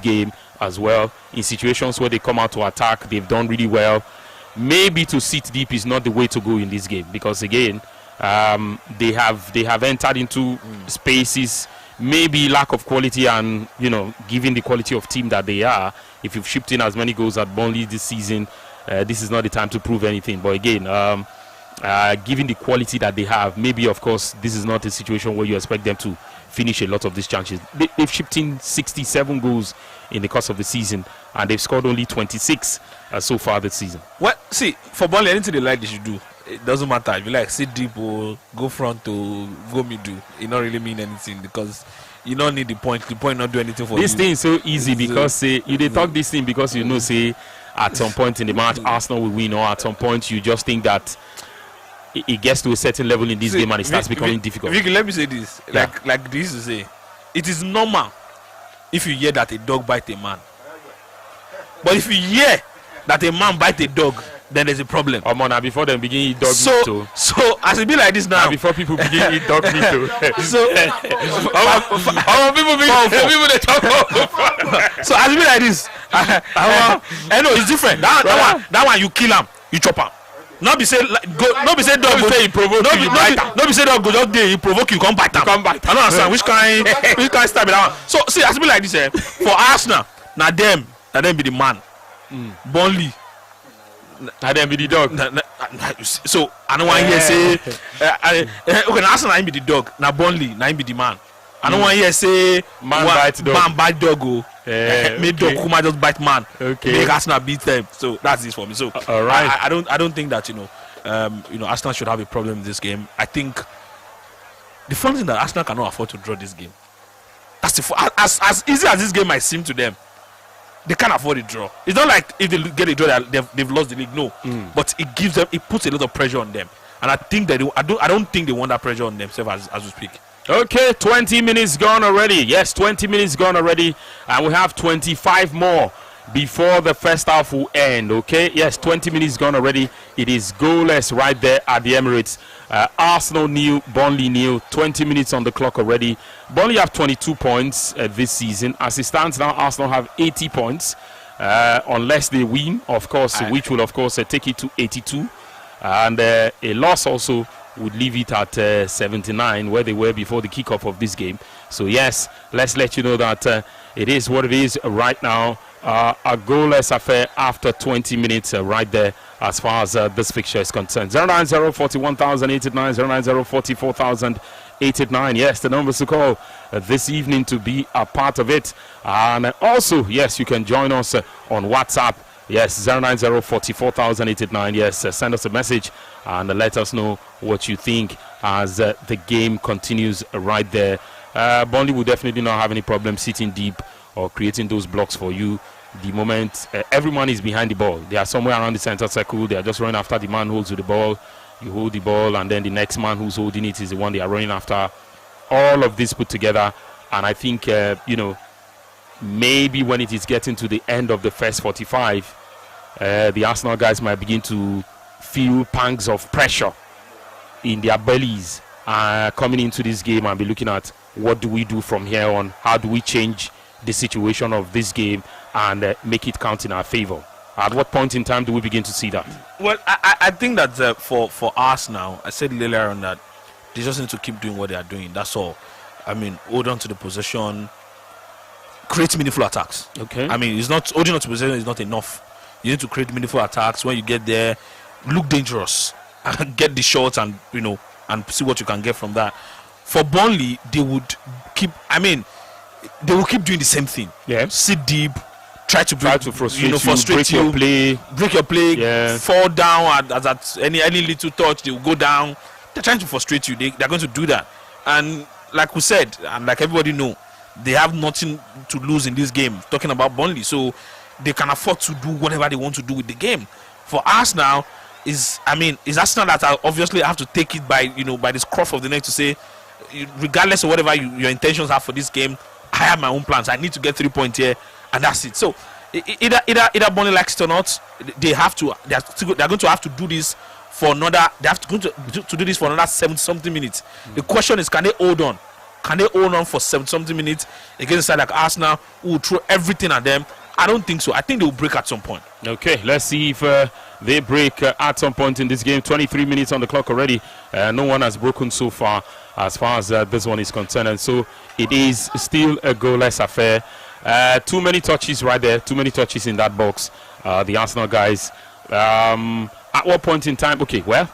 this game as well. In situations where they come out to attack, they've done really well. Maybe to sit deep is not the way to go in this game, because again, they have entered into spaces. Maybe lack of quality, and given the quality of team that they are, if you've shipped in as many goals at Burnley this season, this is not the time to prove anything. But again, given the quality that they have, maybe of course this is not a situation where you expect them to finish a lot of these chances. They've shipped in 67 goals in the course of the season, and they've scored only 26 so far this season. Well, see, for Burnley, anything they like, they should do. It doesn't matter if you like sit deep or go front or go middle. It don't really mean anything, because you don't need the point. The point not do anything for this you. thing is so easy, because you they talk this thing because say at some point in the match Arsenal will win, or at some point you just think that it gets to a certain level in this game and it starts becoming difficult. Vicky, let me say this, like this to say, it is normal if you hear that a dog bite a man, but if you hear that a man bite a dog, then there's a problem. Now before them begin eat dog meat too. So as it be like this now, before people begin eat dog meat too. So people they talk about. So as it be like this, I know it's different. That one you kill him, you chop him. Not be say dog go say he provoke you, bite him. Not be say dog go just dey he provoke you, come bite him. I don't understand which kind style be that one. So see, as it be like this, for Arsenal, now them be the man. Burnley. And then be the dog. So I don't want to hear say okay, now Arsenal be the dog. Now Burnley, now be the man. I don't want to hear say man bite dog. Make dog kuma just bite man. Okay. Make Arsenal beat them. So that's it for me. So all right. I don't think that Arsenal should have a problem in this game. I think the funny thing that Arsenal cannot afford to draw this game. That's as easy as this game might seem to them. They can't afford a draw. It's not like if they get a draw, they've lost the league. No, but it puts a lot of pressure on them, and I think that I don't think they want that pressure on themselves as we speak. Okay, 20 minutes gone already. Yes, 20 minutes gone already, and we have 25 more before the first half will end. Okay, yes, 20 minutes gone already. It is goalless right there at the Emirates. Arsenal nil, Burnley nil. 20 minutes on the clock already. Burnley have 22 points this season. As it stands now, Arsenal have 80 points. Unless they win, of course, which will, of course, take it to 82. And a loss also would leave it at 79, where they were before the kickoff of this game. So, yes, let's let you know that it is what it is right now. A goalless affair after 20 minutes right there as far as this fixture is concerned. 090-41,089, 090-44,089. Yes, the numbers to call this evening to be a part of it. And also, yes, you can join us on WhatsApp. Yes, 090-44,089. Yes, send us a message and let us know what you think as the game continues right there. Burnley will definitely not have any problem sitting deep or creating those blocks for you. The moment everyone is behind the ball, they are somewhere around the center circle. They are just running after the man who holds the ball. You hold the ball, and then the next man who's holding it is the one they are running after. All of this put together, and I think maybe when it is getting to the end of the first 45, the Arsenal guys might begin to feel pangs of pressure in their bellies coming into this game and be looking at what do we do from here on? How do we change the situation of this game and make it count in our favor? At what point in time do we begin to see that? Well, I think that for us now, I said earlier on that they just need to keep doing what they are doing. That's all. I mean, hold on to the possession, create meaningful attacks. Okay. I mean, it's not holding on to possession is not enough. You need to create meaningful attacks. When you get there, look dangerous and get the shots, and and see what you can get from that. For Burnley, they would keep. I mean, they will keep doing the same thing. Yeah. Sit deep, try to frustrate you, break your play, yeah. Fall down at any little touch, they will go down. They're trying to frustrate you. They're going to do that. And like we said, and like everybody know, they have nothing to lose in this game. Talking about Burnley, so they can afford to do whatever they want to do with the game. For us now, is Arsenal that I obviously have to take it by the scruff of the neck to say, regardless of whatever your intentions are for this game, I have my own plans. I need to get 3 points here, and that's it. So either Burnley likes it or not, they're going to have to do this for another. They have to do this for another 70-something minutes. The question is, can they hold on can they hold on for 70-something minutes against a side like Arsenal who will throw everything at them? I don't think so. I think they will break at some point. Okay, let's see if they break at some point in this game. 23 minutes on the clock already. No one has broken so far as this one is concerned. And so it is still a goalless affair. Too many touches right there. Too many touches in that box. The Arsenal guys. At what point in time? Okay, well,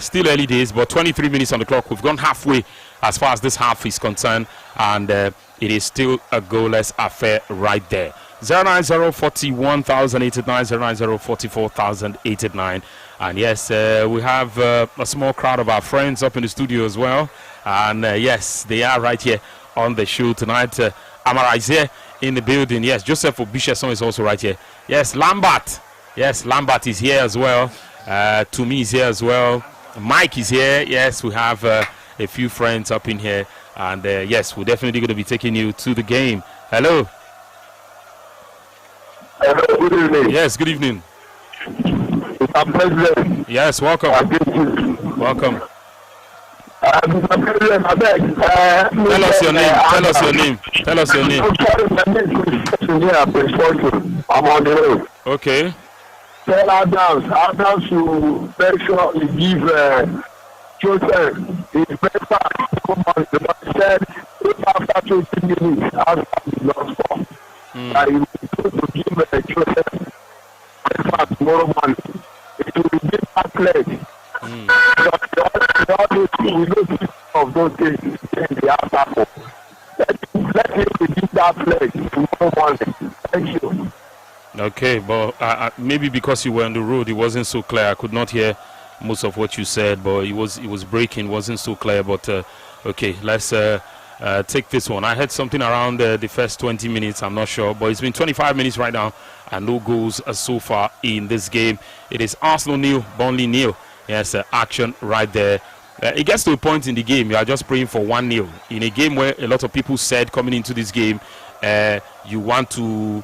still early days, but 23 minutes on the clock. We've gone halfway as far as this half is concerned. And it is still a goalless affair right there. 090-41,089, 090-44,089. And yes, we have a small crowd of our friends up in the studio as well. And yes, they are right here on the show tonight. Amara is here in the building. Yes, Joseph Obisheson is also right here. Yes, Lambert. Yes, Lambert is here as well. Tumi is here as well. Mike is here. Yes, we have a few friends up in here. And yes, we're definitely going to be taking you to the game. Hello. Hello, good evening. Yes, good evening. Mr. President. Yes, welcome. Welcome. Mr. President, I beg. Tell us your name. Tell us your name. Tell us your name. I'm on the road. Okay. Tell Adams to make sure he give Joseph his breakfast. Come on, the man said after 20 minutes, Adams is not score. I will go to give Joseph breakfast tomorrow morning. It will be that pledge. We don't see of those things in the afternoon. Let him give that pledge tomorrow morning. Thank you. Okay, but maybe because you were on the road, it wasn't so clear. I could not hear most of what you said, but it was breaking, wasn't so clear. But okay, let's take this one. I heard something around the first 20 minutes. I'm not sure, but it's been 25 minutes right now, and no goals so far in this game. It is Arsenal 0, Burnley 0. Yes, action right there. It gets to a point in the game you are just praying for 1-0 in a game where a lot of people said coming into this game, you want to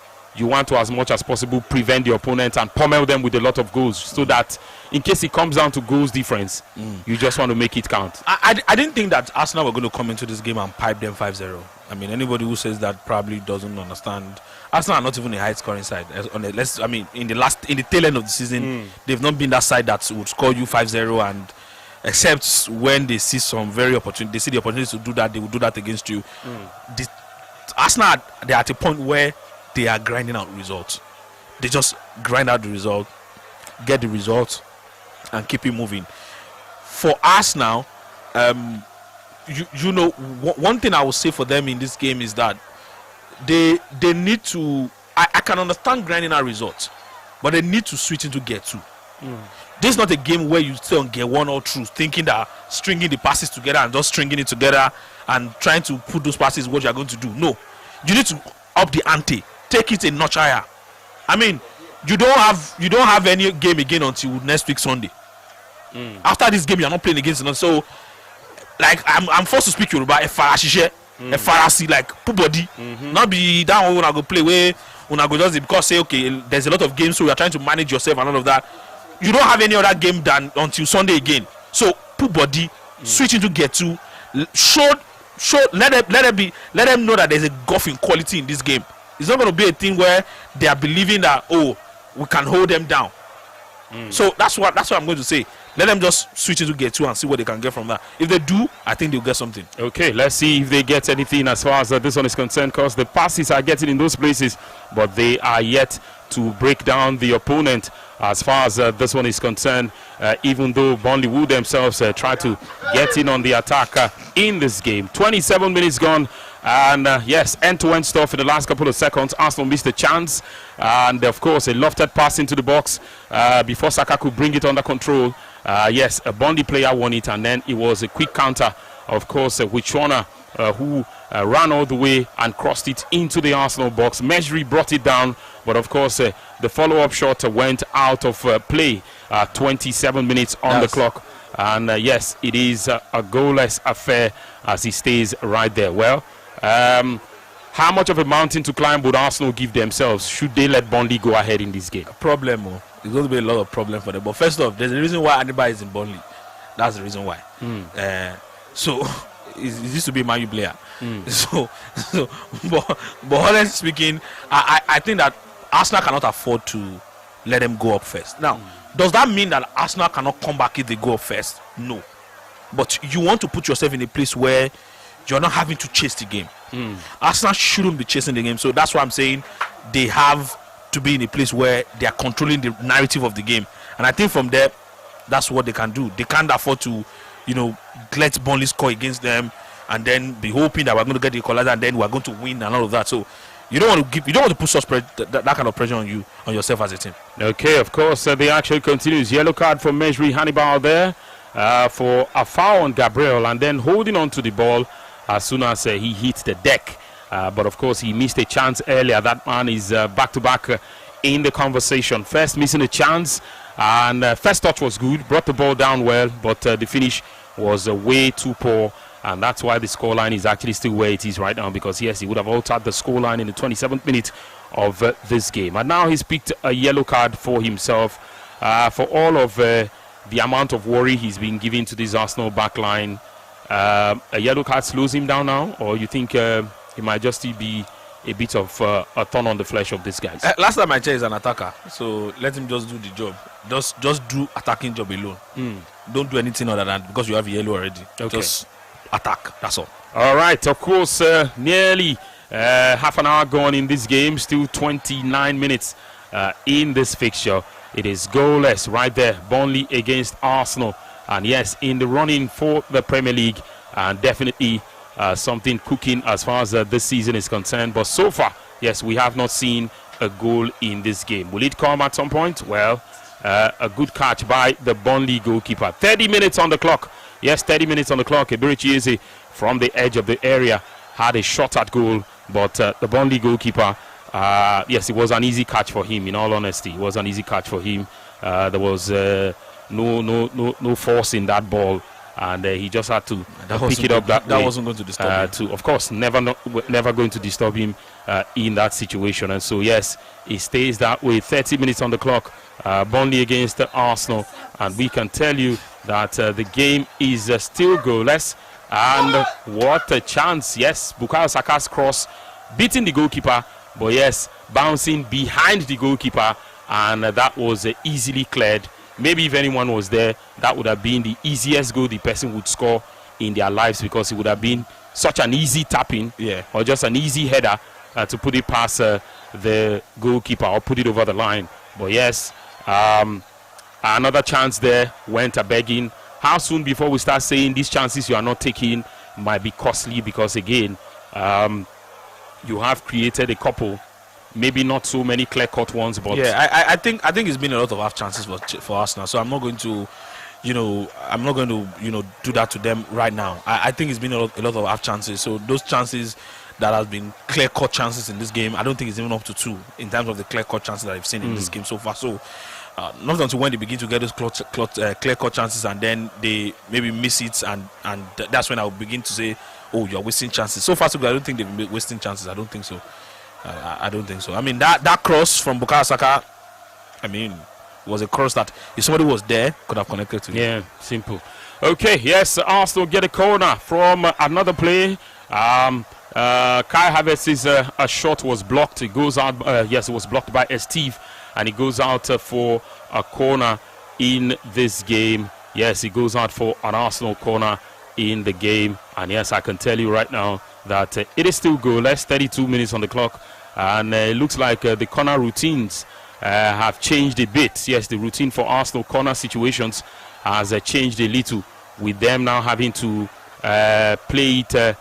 as much as possible prevent the opponent and pummel them with a lot of goals, so that in case it comes down to goals difference, you just want to make it count. I didn't think that Arsenal were going to come into this game and pipe them 5-0. I mean, anybody who says that probably doesn't understand. Arsenal are not even a high scoring side. In the tail end of the season, they've not been that side that would score you 5-0, and except when they see some the opportunity to do that, they will do that against you. Arsenal, they're at a point where they are grinding out results. They just grind out the result, get the result, and keep it moving. For Arsenal, you know, one thing I will say for them in this game is that they need to. I can understand grinding out results, but they need to switch into gear 2. This is not a game where you stay on gear 1 all through, thinking that stringing the passes together and just stringing it together and trying to put those passes what you are going to do. No, you need to up the ante, take it a notch higher. I mean, you don't have any game again until next week Sunday. After this game, you are not playing against another. So, like, I'm forced to speak Yoruba. A farasi, like, put body, not be that when I go play where when I go just because say okay, there's a lot of games, so you are trying to manage yourself and all of that. You don't have any other game than until Sunday again. So put body, switch into gear 2, show. Let them know that there's a golfing quality in this game. It's not going to be a thing where they are believing that we can hold them down. So that's what I'm going to say. Let them just switch into gear 2 and see what they can get from that. If they do, I think they'll get something. Okay, let's see if they get anything as far as this one is concerned, because the passes are getting in those places, but they are yet to break down the opponent as far as this one is concerned, even though Burnley will themselves try to get in on the attack in this game. 27 minutes gone, and yes, end-to-end stuff in the last couple of seconds. Arsenal missed a chance, and of course a lofted pass into the box before Saka could bring it under control. Yes, a Burnley player won it, and then it was a quick counter, of course, with Shona, who ran all the way and crossed it into the Arsenal box. Mejri brought it down, but of course the follow-up shot went out of play. 27 minutes on the clock, and yes, it is a goalless affair as he stays right there. Well, how much of a mountain to climb would Arsenal give themselves should they let Burnley go ahead in this game? Problem, it's going to be a lot of problem for them. But first off, there's a reason why anybody is in Burnley. That's the reason why. So he used to be a Man U player. So but honestly speaking, I think that Arsenal cannot afford to let them go up first. Now, does that mean that Arsenal cannot come back if they go up first? No. But you want to put yourself in a place where you're not having to chase the game. Arsenal shouldn't be chasing the game. So that's why I'm saying they have to be in a place where they are controlling the narrative of the game. And I think from there, that's what they can do. They can't afford to, let Burnley score against them and then be hoping that we're going to get the equalizer and then we're going to win and all of that. So you don't want to put such that kind of pressure on yourself as a team. Okay, of course, the action continues. Yellow card for Mejri Hannibal there for a foul on Gabriel, and then holding on to the ball as soon as he hit the deck. But of course, he missed a chance earlier. That man is back-to-back in the conversation. First missing a chance, and first touch was good, brought the ball down well, but the finish was way too poor. And that's why the scoreline is actually still where it is right now, because yes, he would have altered the scoreline in the 27th minute of this game. And now he's picked a yellow card for himself for all of the amount of worry he's been giving to this Arsenal backline. A yellow card slows him down now, or you think it might just be a bit of a thorn on the flesh of these guys? Last time I checked, he's an attacker, so let him just do the job. Just do attacking job alone. Don't do anything other than, because you have a yellow already. Okay. Just attack, that's all. All right, of course, nearly half an hour gone in this game, still 29 minutes in this fixture. It is goalless right there, Burnley against Arsenal, and yes, in the running for the Premier League, and definitely something cooking as far as this season is concerned. But so far, yes, we have not seen a goal in this game. Will it come at some point? Well, a good catch by the Burnley goalkeeper. 30 minutes on the clock. Yes, 30 minutes on the clock. Eberichi Eze from the edge of the area had a shot at goal, but the Burnley goalkeeper, yes, it was an easy catch for him. In all honesty, it was an easy catch for him. There was no force in that ball, and he just had to pick it up that way. That wasn't going to disturb him. Of course, never going to disturb him in that situation. And so, yes, it stays that way. 30 minutes on the clock. Burnley against Arsenal, and we can tell you that the game is still goalless. And what a chance. Yes, Bukayo Saka's cross beating the goalkeeper, but yes, bouncing behind the goalkeeper, and that was easily cleared. Maybe if anyone was there, that would have been the easiest goal the person would score in their lives, because it would have been such an easy tapping, or just an easy header to put it past the goalkeeper or put it over the line. But yes, another chance there went a begging. How soon before we start saying these chances you are not taking might be costly, because again, you have created a couple, maybe not so many clear-cut ones, but I think it's been a lot of half chances for Arsenal. So I'm not going to, do that to them right now. I think it's been a lot of half chances. So those chances that has been clear-cut chances in this game, I don't think it's even up to 2 in terms of the clear-cut chances that I've seen in this game so far. So not until when they begin to get those clear-cut chances and then they maybe miss it, and that's when I'll begin to say, oh, you're wasting chances. So far, so good. I don't think they've been wasting chances. I don't think so. I don't think so. I mean, that cross from Bukayo Saka, I mean, was a cross that if somebody was there, could have connected to. Yeah, simple. Okay, yes, Arsenal get a corner from another play. Kai Havertz's a shot was blocked. It goes out. Yes, it was blocked by Steve, and it goes out for a corner in this game. Yes, it goes out for an Arsenal corner in the game. And yes, I can tell you right now that it is still goalless. 32 minutes on the clock, and it looks like the corner routines have changed a bit. Yes, the routine for Arsenal corner situations has changed a little, with them now having to play it,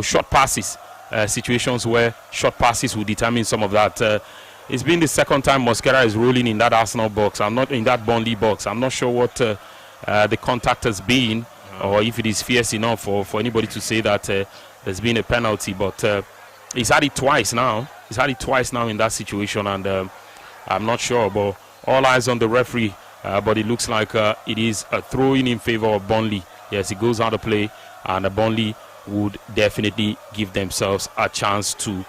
short passes, situations where short passes will determine some of that. It's been the second time Mosquera is rolling in that Arsenal box. I'm not in that Burnley box. I'm not sure what the contact has been, or if it is fierce enough for anybody to say that there's been a penalty. But he's had it twice now. He's had it twice now in that situation, and I'm not sure. But all eyes on the referee. But it looks like it is a throw-in in favor of Burnley. Yes, it goes out of play, and Burnley would definitely give themselves a chance to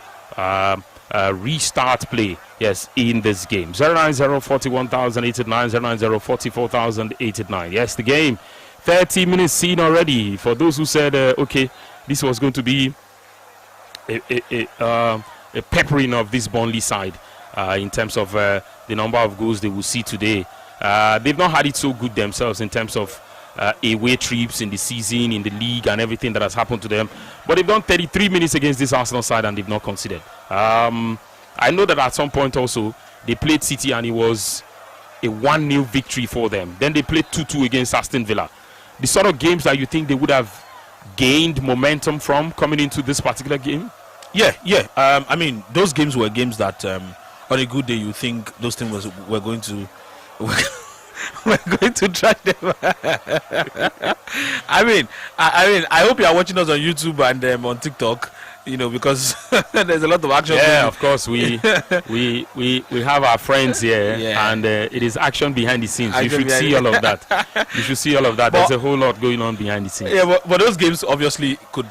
restart play, yes, in this game. 090-41,089, 090-44,089. Yes, the game 30 minutes seen already. For those who said, okay, this was going to be a peppering of this Burnley side in terms of the number of goals they will see today. They've not had it so good themselves in terms of away trips in the season, in the league, and everything that has happened to them. But they've done 33 minutes against this Arsenal side and they've not conceded. I know that at some point also they played City and it was a 1-0 victory for them. Then they played 2-2 against Aston Villa. The sort of games that you think they would have gained momentum from coming into this particular game? Yeah. I mean, those games were games that on a good day you think those teams were going to we're going to track them. I hope you are watching us on YouTube and on TikTok, because there's a lot of action. Yeah, of course we have our friends here, and it is action behind the scenes. You should see all of that. You should see all of that. There's a whole lot going on behind the scenes. Yeah, but those games obviously could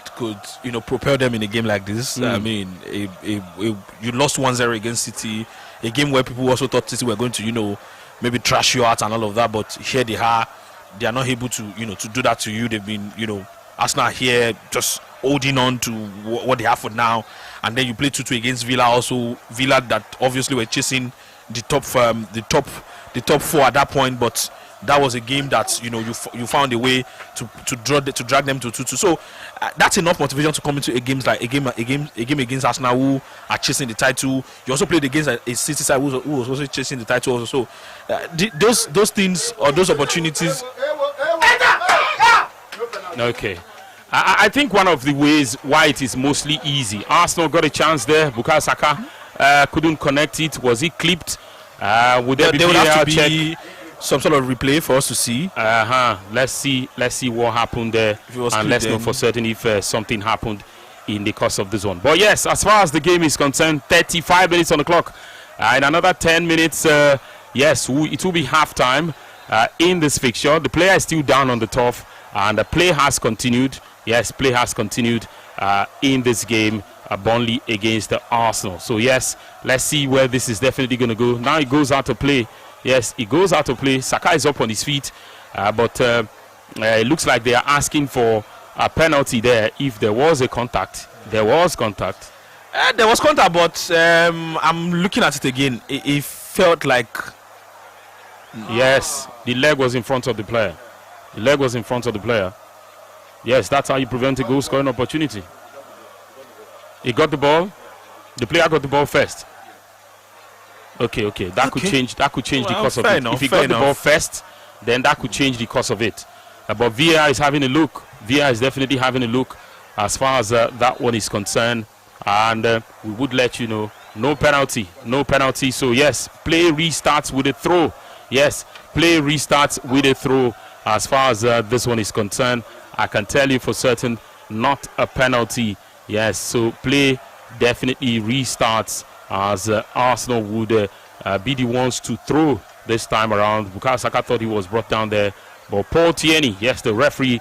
propel them in a game like this. I mean, you lost 1-0 against City, a game where people also thought City were going to maybe trash you out and all of that, but here they are not able to to do that to you. They've been Arsenal here just holding on to what they have for now, and then you play 2-2 against Villa, also Villa that obviously were chasing the top four at that point, but that was a game that you found a way to drag them to 2-2. So that's enough motivation to come into a game against Arsenal, who are chasing the title. You also played against a City side who was also chasing the title also. So those things or those opportunities. Okay. I think one of the ways why it is mostly easy, Arsenal got a chance there. Bukayo Saka couldn't connect it. Was he clipped? Would there would have to be some sort of replay for us to see? Let's see what happened there, and let's know for certain if something happened in the course of this one. But yes, as far as the game is concerned, 35 minutes on the clock. In another 10 minutes, yes, it will be halftime in this fixture. The player is still down on the turf, and the play has continued. Yes, play has continued in this game, Burnley against the Arsenal. So yes, let's see where this is definitely going to go. Now it goes out to play. Yes, it goes out to play. Saka is up on his feet, but it looks like they are asking for a penalty there. If there was a contact, there was contact. There was contact, but I'm looking at it again. It felt like yes, the leg was in front of the player. The leg was in front of the player. Yes, that's how you prevent a goal scoring opportunity. He got the ball. The player got the ball first. Okay. That could change. That could change the course of it. If he got the ball first, then that could change the course of it. But VAR is having a look. VAR is definitely having a look as far as that one is concerned. And we would let you know, no penalty. So yes, play restarts with a throw. Yes, play restarts with a throw. As far as this one is concerned, I can tell you for certain, not a penalty. Yes, so play definitely restarts as Arsenal would be the ones to throw this time around. Bukayo Saka thought he was brought down there, but Paul Tierney, yes, the referee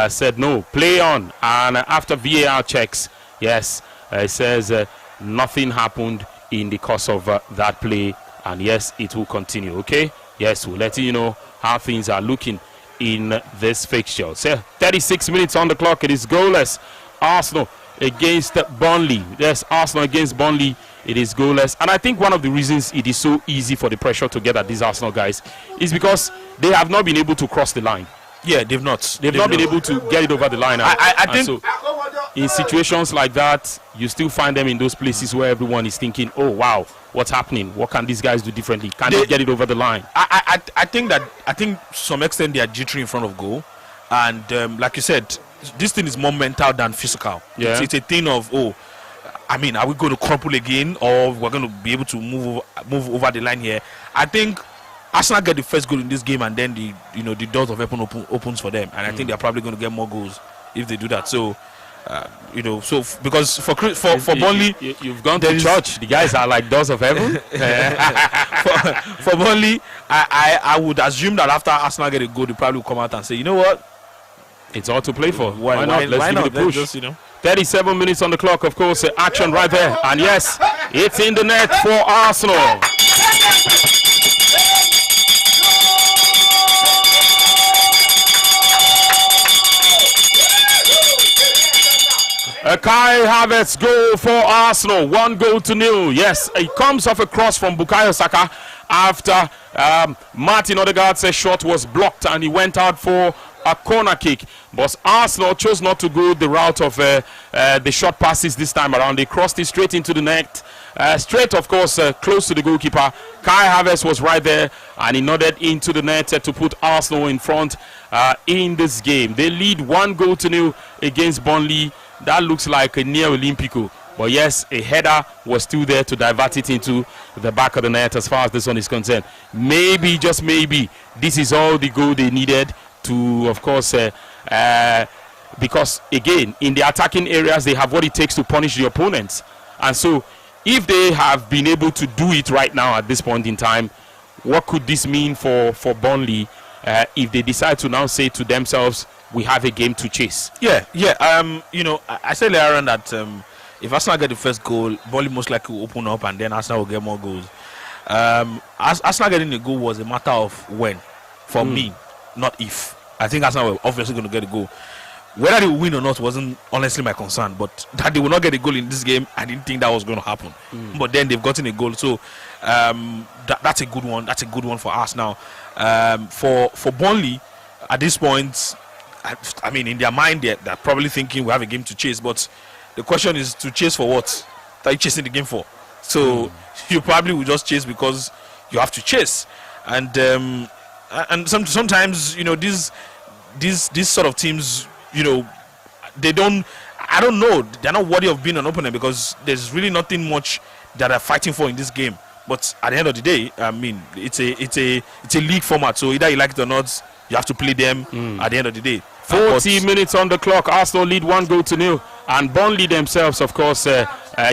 said no, play on. And after VAR checks, yes, it says nothing happened in the course of that play, and yes, it will continue. Okay, yes, we'll let you know how things are looking in this fixture. So 36 minutes on the clock. It is goalless. Arsenal against Burnley. Yes, Arsenal against Burnley. It is goalless. And I think one of the reasons it is so easy for the pressure to get at these Arsenal guys is because they have not been able to cross the line. Yeah, they've not. They've not been able to get it over the line. I think so in situations like that, you still find them in those places where everyone is thinking, oh wow, what's happening? What can these guys do differently? Can they get it over the line? I think to some extent they are jittery in front of goal, and like you said, this thing is more mental than physical. Yeah. It's a thing of are we going to crumple again, or we're going to be able to move over the line here? I think Arsenal get the first goal in this game, and then the doors of heaven opens for them, and I think they're probably going to get more goals if they do that. So. Because for Burnley, you've gone to church. The guys are like doors of heaven. for Burnley, I would assume that after Arsenal get a goal, they probably will come out and say, you know what, it's all to play for. Why not? Let's give it a push. Just, 37 minutes on the clock, of course. Action right there, and yes, it's in the net for Arsenal. A Kai Havertz goal for Arsenal. 1-0. Yes, it comes off a cross from Bukayo Saka after Martin Odegaard's shot was blocked and he went out for a corner kick. But Arsenal chose not to go the route of the short passes this time around. They crossed it straight into the net. Straight, of course, close to the goalkeeper. Kai Havertz was right there and he nodded into the net to put Arsenal in front in this game. They lead 1-0 against Burnley. That looks like a near Olympico. But yes, a header was still there to divert it into the back of the net as far as this one is concerned. Maybe, just maybe, this is all the goal they needed to, of course, because, again, in the attacking areas, they have what it takes to punish the opponents. And so, if they have been able to do it right now at this point in time, what could this mean for Burnley if they decide to now say to themselves, we have a game to chase? Yeah. You know, I said earlier on that if Arsenal get the first goal, Burnley most likely will open up and then Arsenal will get more goals. Arsenal getting the goal was a matter of when, for me, not if. I think Arsenal were obviously going to get a goal. Whether they will win or not wasn't honestly my concern, but that they will not get a goal in this game, I didn't think that was going to happen. But then they've gotten a goal, so that's a good one. That's a good one for us now. For Burnley, at this point, I mean, in their mind, they're probably thinking we have a game to chase, but the question is to chase for what? What are you chasing the game for? So you probably will just chase because you have to chase, and sometimes, you know, these sort of teams, you know, I don't know, they're not worthy of being an opponent because there's really nothing much that they're fighting for in this game. But at the end of the day, I mean, it's a league format, so either you like it or not, you have to play them at the end of the day. 40 minutes on the clock. Arsenal lead 1-0, and Burnley themselves, of course,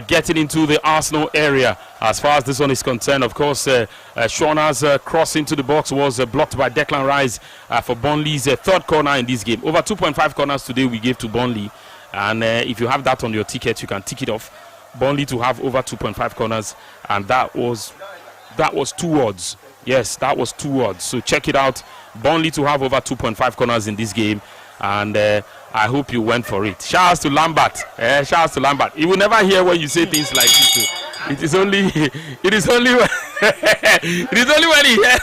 getting into the Arsenal area. As far as this one is concerned, of course, Shauna's cross into the box was blocked by Declan Rice for Burnley's third corner in this game. Over 2.5 corners today we gave to Burnley, and if you have that on your ticket, you can tick it off. Burnley to have over 2.5 corners, and that was 2 odds. Yes, that was 2 odds. So check it out. Burnley to have over 2.5 corners in this game, and I hope you went for it. Shouts to Lambert. Shouts to Lambert. He will never hear when you say things like this. It is only when he hears.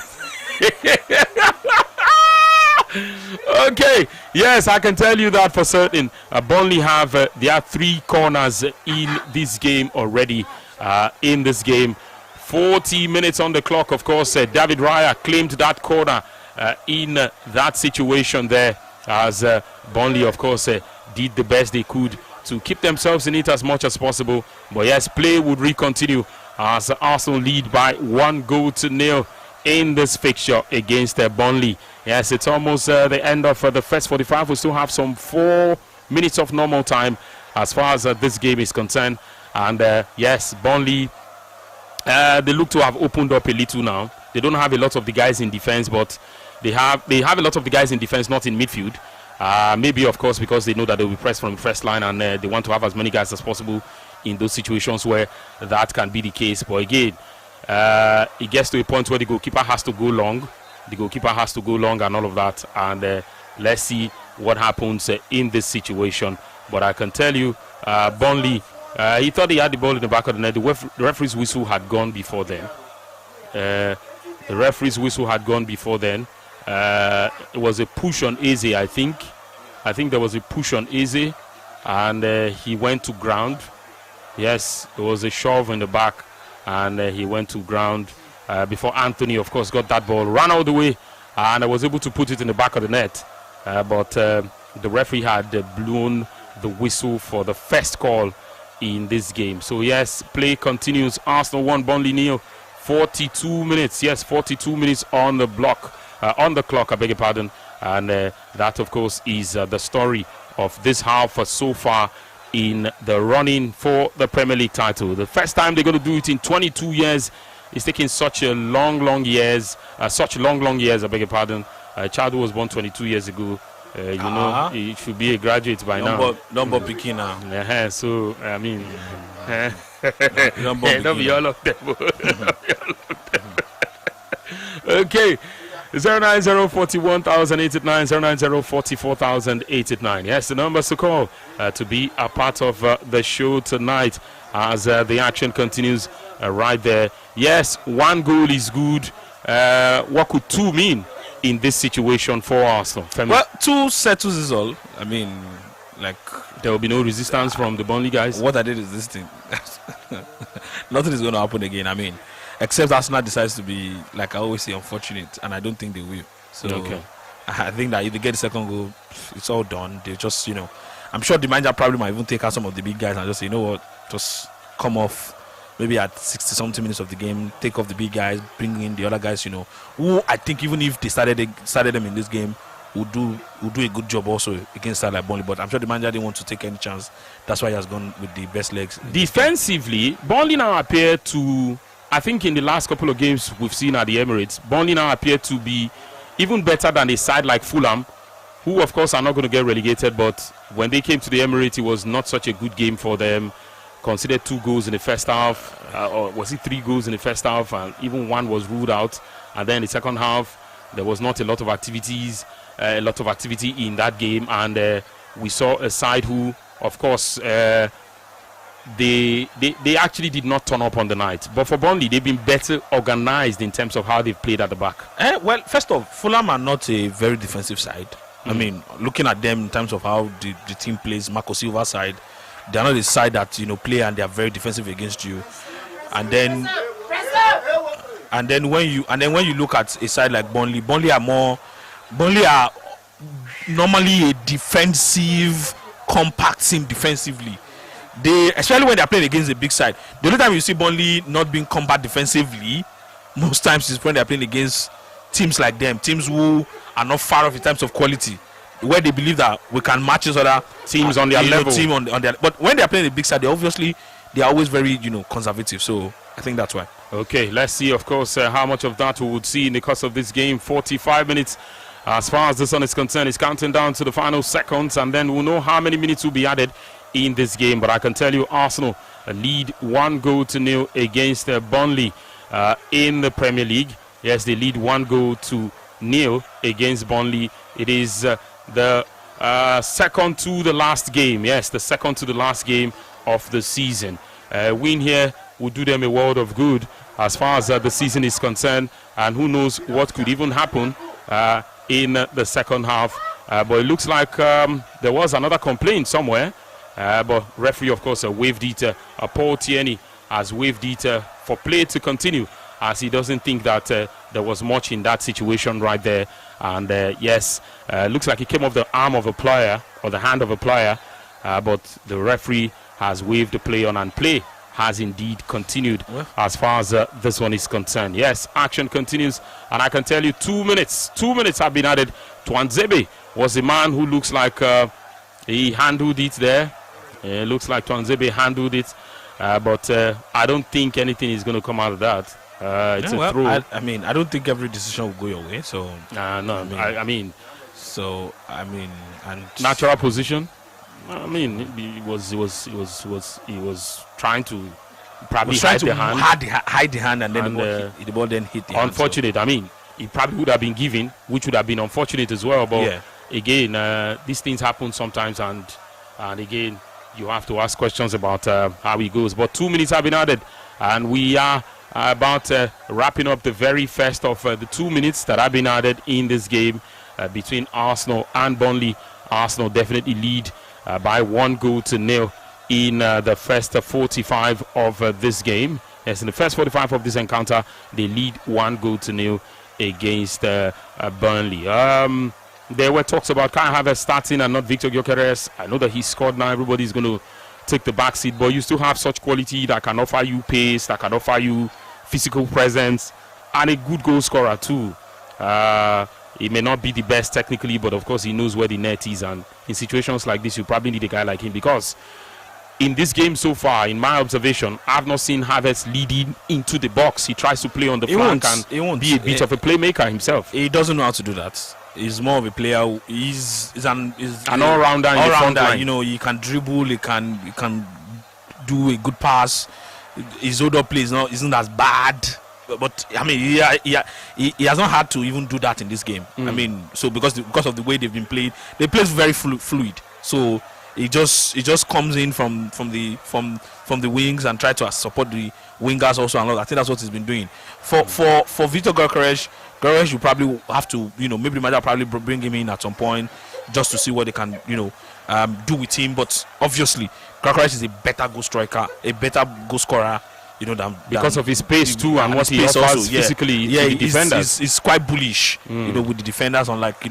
Okay. Yes, I can tell you that for certain. Burnley have there 3 corners in this game already. In this game, 40 minutes on the clock. Of course, David Raya claimed that corner in that situation there, as Burnley, of course, did the best they could to keep themselves in it as much as possible. But yes, play would recontinue as Arsenal lead by 1-0 in this fixture against Burnley. Yes, it's almost the end of the first 45. We still have some 4 minutes of normal time as far as this game is concerned. And yes, Burnley, they look to have opened up a little now. They don't have a lot of the guys in defense, but they have a lot of the guys in defense, not in midfield. Maybe, of course, because they know that they'll be pressed from the first line, and they want to have as many guys as possible in those situations where that can be the case. But again, it gets to a point where the goalkeeper has to go long. The goalkeeper has to go long and all of that. And let's see what happens in this situation. But I can tell you, Burnley, he thought he had the ball in the back of the net. The referee's whistle had gone before then. The referee's whistle had gone before then. It was a push on Eze, I think. I think there was a push on Eze, and he went to ground. Yes, it was a shove in the back, and he went to ground before Anthony, of course, got that ball, ran all the way, and I was able to put it in the back of the net. But the referee had blown the whistle for the first call in this game. So yes, play continues. Arsenal 1, Burnley 0. 42 minutes. Yes, 42 minutes on the block. On the clock, I beg your pardon. And that, of course, is the story of this half so far in the running for the Premier League title. The first time they're going to do it in 22 years. It's taking such a long years. I beg your pardon. Child was born 22 years ago. You know, he should be a graduate by now. Number picking now. So, I mean, Number don't be all of them. Okay. 090-41,889, Yes, the numbers to call to be a part of the show tonight as the action continues right there. Yes, 1 goal is good. What could 2 mean in this situation for Arsenal? Femi? Well, 2 settles is all. I mean, like, there will be no resistance from the Burnley guys. What are they resisting? Nothing is going to happen again. I mean, except Arsenal decides to be, like I always say, unfortunate, and I don't think they will. So okay. I think that if they get the second goal, it's all done. They just, I'm sure the manager probably might even take out some of the big guys and just say, you know what, just come off maybe at 60-something minutes of the game, take off the big guys, bring in the other guys, who I think even if they started them in this game, would do a good job also against that like Burnley. But I'm sure the manager didn't want to take any chance. That's why he has gone with the best legs. Defensively, Burnley now appear to, I think in the last couple of games we've seen at the Emirates, Burnley now appear to be even better than a side like Fulham, who of course are not going to get relegated, but when they came to the Emirates, it was not such a good game for them. Considered 2 goals in the first half, or was it 3 goals in the first half, and even 1 was ruled out. And then the second half, there was not a lot of activity in that game, and we saw a side who, of course, they actually did not turn up on the night. But for Burnley, they've been better organized in terms of how they've played at the back. Well, first off, Fulham are not a very defensive side. I mean, looking at them in terms of how the team plays, Marco Silva's side, they're not a side that play and they are very defensive against you. And then when you look at a side like Burnley are normally a defensive, compact team defensively. They, especially when they're playing against a big side. The only time you see Burnley not being compact defensively, most times is when they're playing against teams like them, teams who are not far off in terms of quality, where they believe that we can match each other teams on their level. But when they're playing a big side, they are always very conservative. So I think that's why. Okay, let's see, of course, how much of that we would see in the course of this game. 45 minutes, as far as this one is concerned, is counting down to the final seconds, and then we'll know how many minutes will be added in this game. But I can tell you, Arsenal lead 1-0 against Burnley in the Premier League. Yes, they lead 1-0 against Burnley. It is the second to the last game. Yes, the second to the last game of the season. Win here would do them a world of good as far as the season is concerned, and who knows what could even happen in the second half. But it looks like there was another complaint somewhere, but referee, of course, waved it. Paul Tierney has waved it for play to continue, as he doesn't think that there was much in that situation right there. And yes, looks like it came off the arm of a player or the hand of a player, but the referee has waved the play on, and play has indeed continued as far as this one is concerned. Yes, action continues, and I can tell you 2 minutes have been added. Tuanzebe was the man who looks like he handled it there. It looks like Tuanzebe handled it, but I don't think anything is going to come out of that. It's a throw. I don't think every decision will go your way. So and natural position. He was trying to probably hide the hand, and then the ball then hit the hand. Unfortunate. He probably would have been given, which would have been unfortunate as well. But again, these things happen sometimes, and again, you have to ask questions about how it goes. But 2 minutes have been added, and we are about wrapping up the very first of the 2 minutes that have been added in this game between Arsenal and Burnley. Arsenal definitely lead by 1-0 in the first 45 of this game. Yes, in the first 45 of this encounter, they lead 1-0 against Burnley. There were talks about Kai Havertz starting and not Victor Gyökeres. I know that he scored now. Everybody's going to take the back seat, but you still have such quality that can offer you pace, that can offer you physical presence, and a good goal scorer too. He may not be the best technically, but of course he knows where the net is, and in situations like this you probably need a guy like him, because in this game so far, in my observation, I've not seen Havertz leading into the box. He tries to play on the flank and be a bit of a playmaker himself. He doesn't know how to do that. He's more of a player. He's an all-rounder. He can dribble. He can do a good pass. His hold-up play isn't as bad. but I mean, he has not had to even do that in this game. I mean, so because of the way they've been played, they play very fluid. So it just comes in from the wings and try to support the wingers also. And I think that's what he's been doing. For Vitor Gyökeres, you probably have to, maybe the manager probably bring him in at some point just to see what they can, do with him. But obviously, Gyökeres is a better goal striker, a better goal scorer. Because of his pace too, and what he offers also, physically to the defenders. He's quite bullish, with the defenders, unlike Kai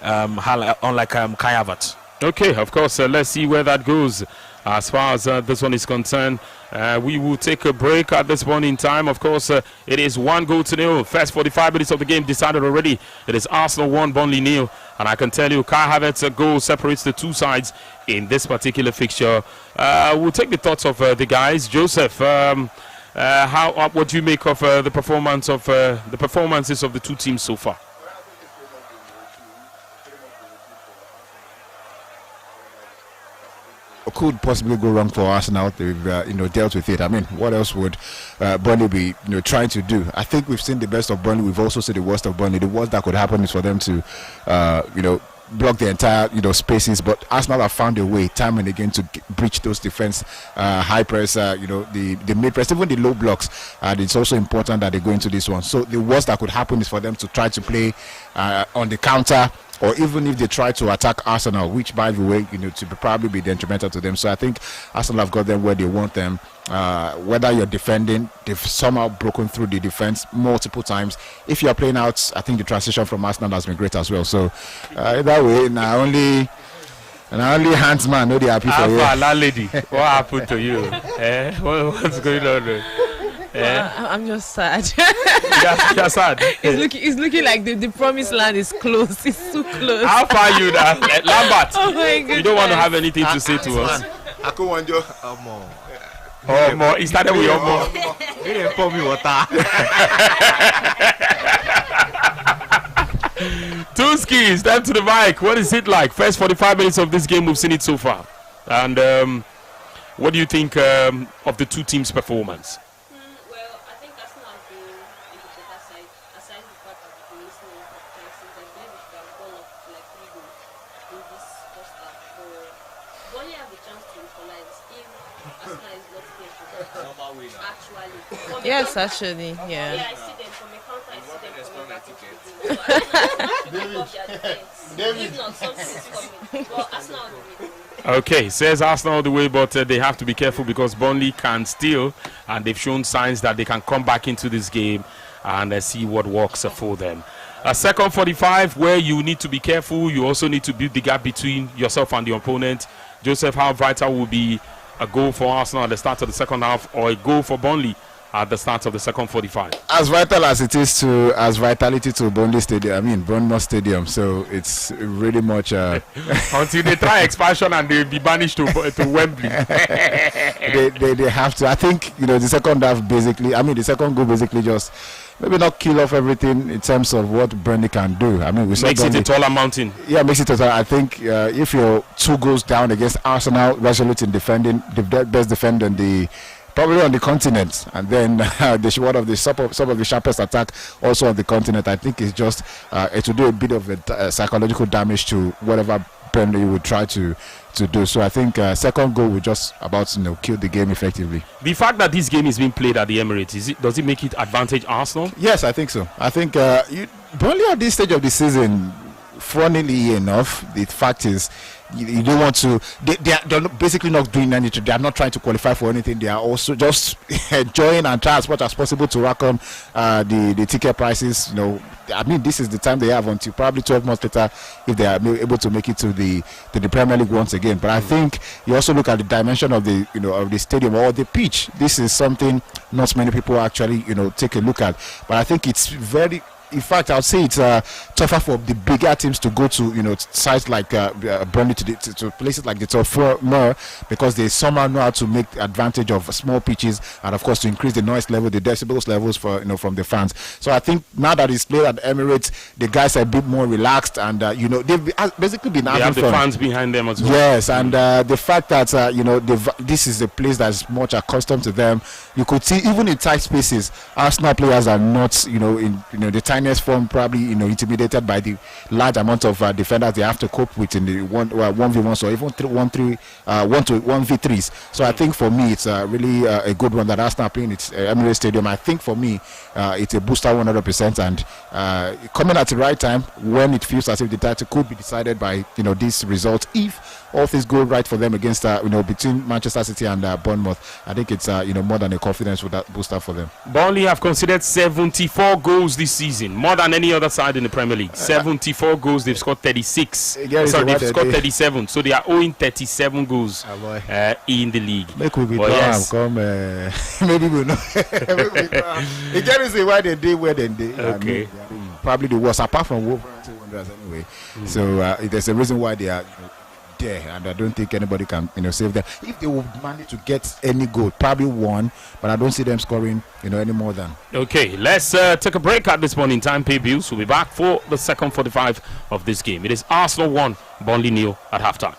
Havertz. Okay, of course. Let's see where that goes. As far as this one is concerned, we will take a break at this point in time. Of course, it is 1-0. First 45 minutes of the game decided already. It is Arsenal 1, Burnley 0. And I can tell you, Kai Havertz's goal separates the two sides in this particular fixture. We'll take the thoughts of the guys. Joseph, what do you make of the performances of the two teams so far? Could possibly go wrong for Arsenal. They've dealt with it. I mean, what else would Burnley be trying to do? I think we've seen the best of Burnley. We've also seen the worst of Burnley. The worst that could happen is for them to block the entire spaces, but Arsenal have found a way time and again to breach those defense, high press, the mid press, even the low blocks, and it's also important that they go into this one. So the worst that could happen is for them to try to play on the counter, or even if they try to attack Arsenal, which by the way, to probably be detrimental to them. So I think Arsenal have got them where they want them. Whether you're defending, they've somehow broken through the defense multiple times. If you're playing out, I think the transition from Arsenal has been great as well. So that way, now only handsman know they happy for you. Lady, what happened to you? What's going on? I'm just sad. You're sad. It's looking like the promised land is close. It's too close. How far you now, Lambert? Oh my goodness. You don't want to have anything to say to us. I could want you more. He started with your more. He didn't pour me water. Tuski, step to the mic. What is it like? First 45 minutes of this game, we've seen it so far. And what do you think of the two teams' performance? Well, I think Arsenal has been in the better side, aside the fact that they've been missing a lot of chances. I believe we should have gone up to like 3 goals in this first half. But Burnley have the chance to equalize if Arsenal is not careful. Actually. Yes, actually, yeah. Yeah, I see them from a counter. I see them coming back into the game. So Arsenal have to pick up their defense. If not, something is coming. But Arsenal will win. Okay, says Arsenal all the way, but they have to be careful because Burnley can still, and they've shown signs that they can come back into this game and see what works for them. A second 45 where you need to be careful. You also need to build the gap between yourself and the opponent. Joseph, how vital will be a goal for Arsenal at the start of the second half or a goal for Burnley at the start of the second 45? As vital as it is as vitality to Burnley Stadium, Bournemouth Stadium. So it's really much until they try expansion and they'll be banished to Wembley. they have to. I think the second half the second goal basically just maybe not kill off everything in terms of what Burnley can do. I mean, we saw makes Burnley, it a taller mountain. Yeah, makes it taller. I think if you're 2 goals down against Arsenal, resolute in defending, the best defender probably on the continent, and then one of the some of the sharpest attack also on the continent. I think it's just it will do a bit of a psychological damage to whatever Burnley would try to do. So I think second goal will just about kill the game effectively. The fact that this game is being played at the Emirates, does it make it advantage Arsenal? Yes, I think so. I think Burnley at this stage of the season, funnily enough, the fact is you don't want to. They're basically not doing anything. They are not trying to qualify for anything. They are also just enjoying and try as much as possible to rack on the ticket prices. I mean, this is the time they have until probably 12 months later if they are able to make it to the Premier League once again. But I think you also look at the dimension of the of the stadium or the pitch. This is something not many people actually take a look at. But I think it's very in fact, I'll say it's tougher for the bigger teams to go to, sites like Burnley to places like the top four more, because they somehow know how to make advantage of small pitches, and of course to increase the noise level, the decibels levels for from the fans. So I think now that it's played at Emirates, the guys are a bit more relaxed, and they've basically been having They have the fun. fans behind them as well. Yes, and the fact that this is a place that's much accustomed to them. You could see even in tight spaces, Arsenal players are not in the tiniest form, probably intimidated by the large amount of defenders they have to cope with in the 1v1s or even 1v3s. So I think for me it's really a good one that Arsenal playing at Emirates Stadium. I think for me it's a booster 100%, and coming at the right time when it feels as if the title could be decided by this result if all things go right for them against between Manchester City and Bournemouth. I think it's more than a confidence with that booster for them. Burnley have conceded 74 goals this season, more than any other side in the Premier League. 74 goals, they've scored 36. Sorry, they've scored 37, so they are owing 37 goals in the league. Make we come, maybe we know. It can't say why they did where they did. Okay. Probably the worst, apart from Wolverhampton Wanderers anyway. So there's a reason why they are there, and I don't think anybody can save them. If they would manage to get any goal, probably one, but I don't see them scoring any more than. Okay, let's take a break at this point in time. Pay bills. We'll be back for the second 45 of this game. It is Arsenal 1, Burnley 0 at halftime.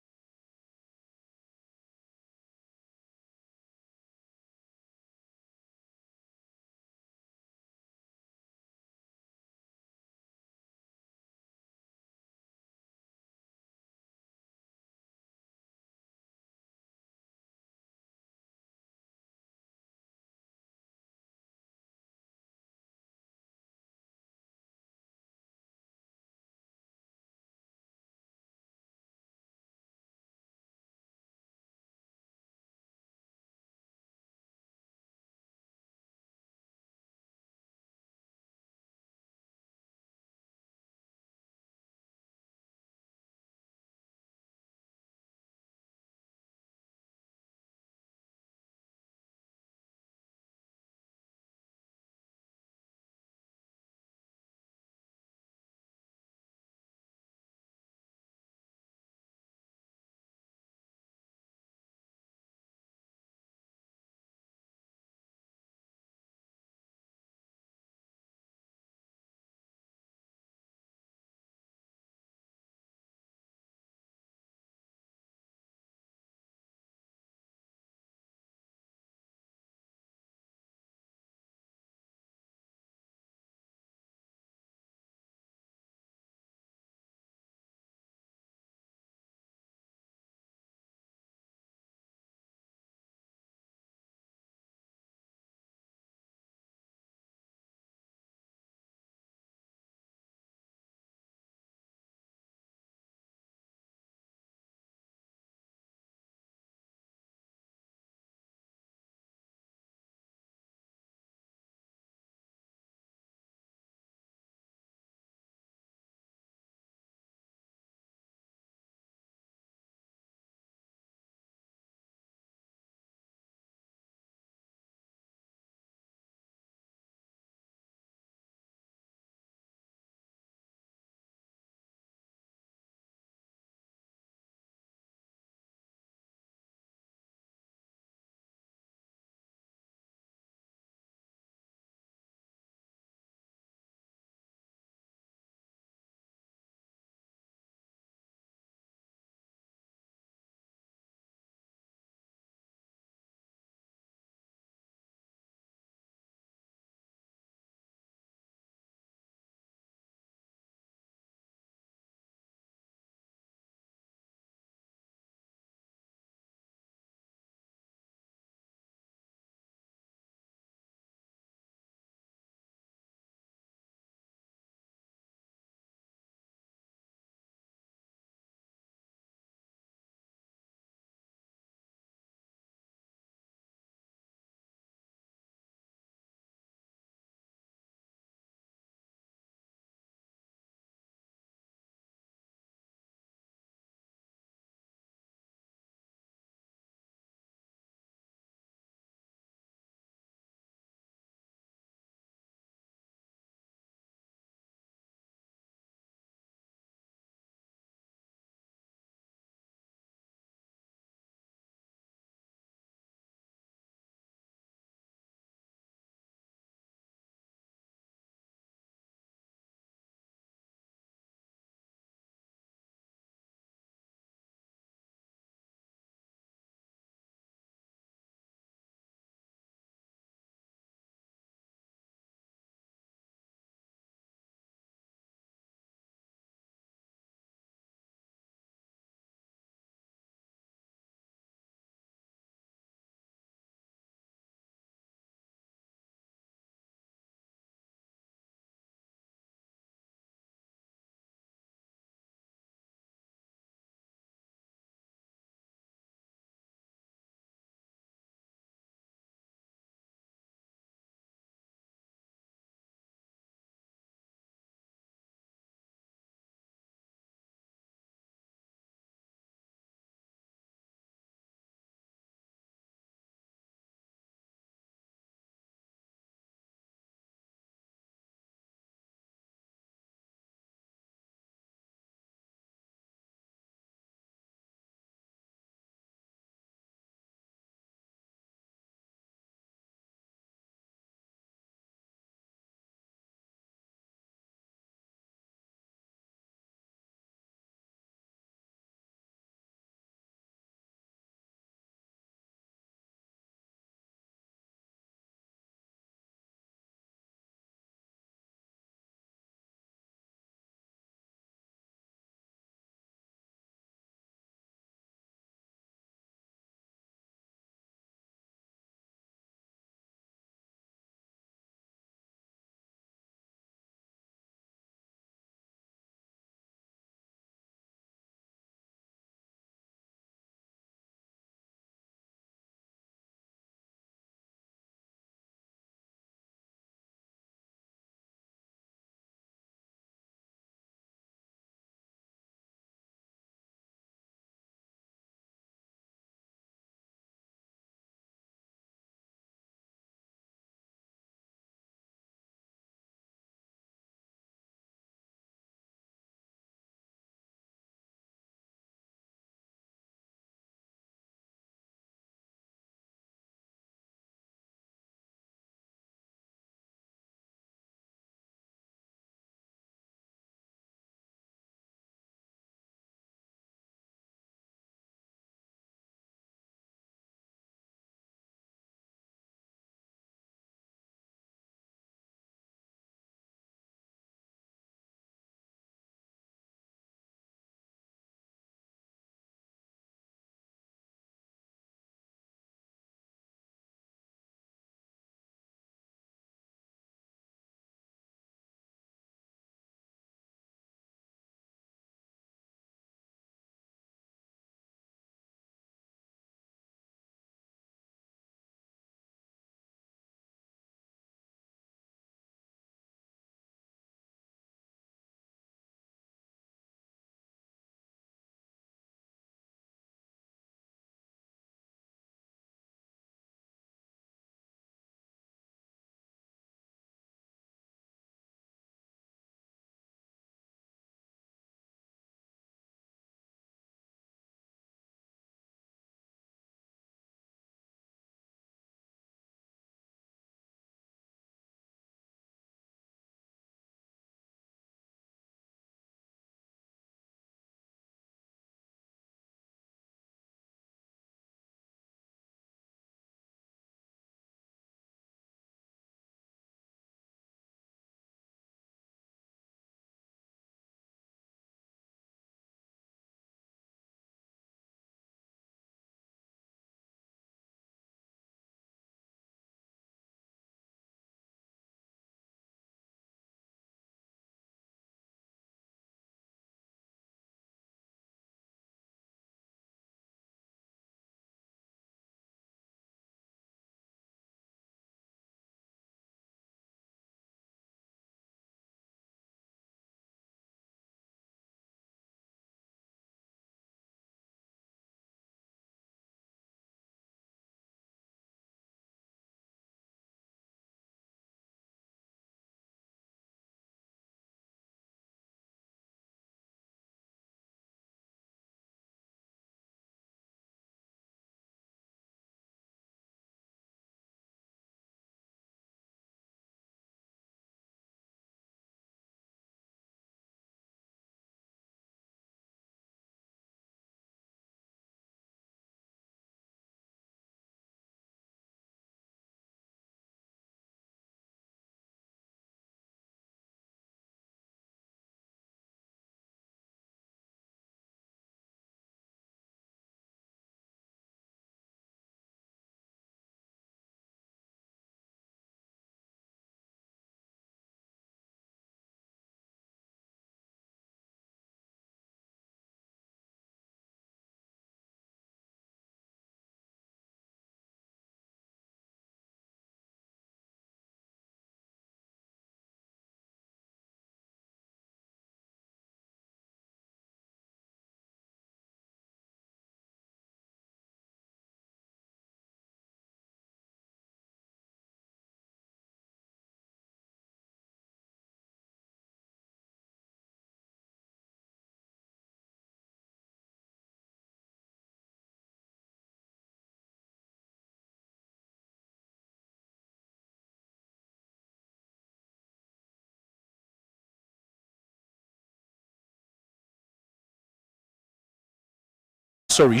sorry.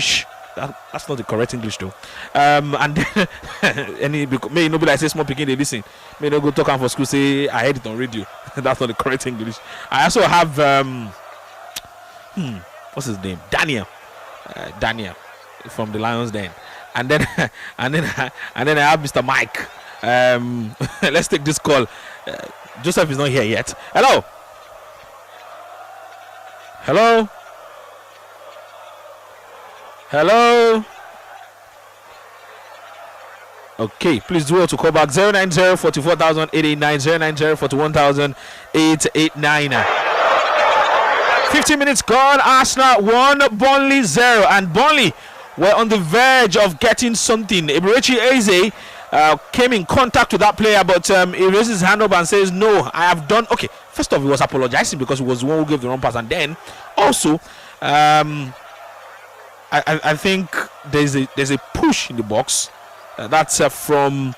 That's not the correct English though. And any may no be like say small picking they listen. May no go talk am for school say I heard it on radio. That's not the correct English. I also have what's his name? Daniel from the Lions Den. And then and then I have Mr. Mike. Let's take this call. Joseph is not here yet. Hello. Okay, please do well to call back 090 44889 090 41889. 15 minutes gone. Arsenal 1, Burnley 0, and Burnley were on the verge of getting something. Eberechi Eze came in contact with that player, but he raises his hand up and says, "No, I have done." Okay, first off, he was apologizing because he was the one who gave the wrong pass, and then also, I think there's a push in the box. That's from,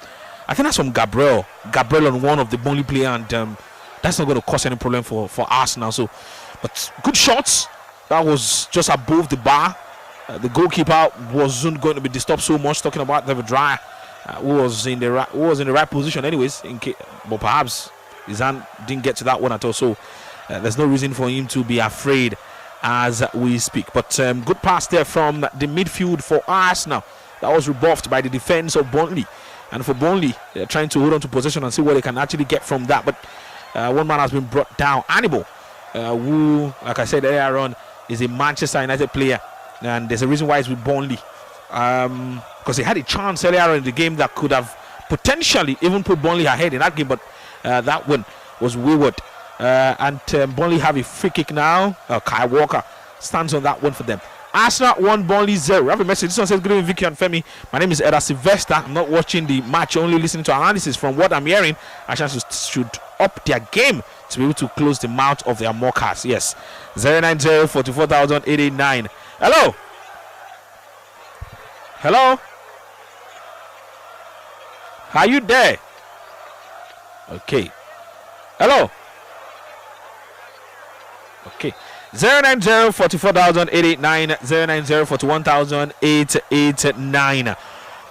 I think that's from Gabriel on one of the Burnley player, and that's not going to cause any problem for Arsenal. So, but good shots. That was just above the bar. The goalkeeper wasn't going to be disturbed so much. Talking about David Raya, who was in the right position, anyways. But perhaps his hand didn't get to that one at all. So there's no reason for him to be afraid as we speak. But good pass there from the midfield for Arsenal. That was rebuffed by the defense of Burnley. And for Burnley, they're trying to hold on to possession and see what they can actually get from that. But one man has been brought down. Hannibal, who, like I said earlier on, is a Manchester United player. And there's a reason why he's with Burnley. Because he had a chance earlier on in the game that could have potentially even put Burnley ahead in that game. But that one was wayward. And Burnley have a free kick now. Kyle Walker stands on that one for them. Arsenal 1, Burnley 0. We have a message. This one says, "Good evening, Vicky and Femi. My name is Eda Sylvester. I'm not watching the match, only listening to analysis. From what I'm hearing, Arsenal should up their game to be able to close the mouth of their mockers." Yes. 090 44889. Hello. Are you there? Okay. Hello. Okay. 090 44889 090 41889.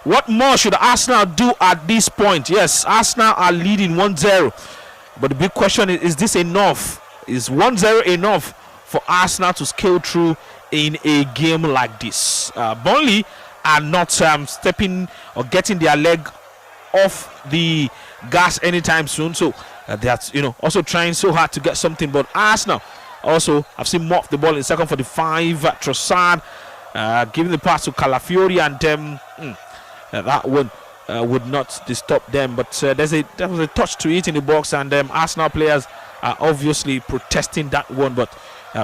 What more should Arsenal do at this point? Yes, Arsenal are leading 1-0. But the big question is this enough? Is 1-0 enough for Arsenal to scale through in a game like this? Burnley are not stepping or getting their leg off the gas anytime soon. So they are also trying so hard to get something. But Arsenal also, I've seen more of the ball in second 45. Trossard giving the pass to Calafiori, and that one would not disturb them. But there was a touch to it in the box, and Arsenal players are obviously protesting that one. But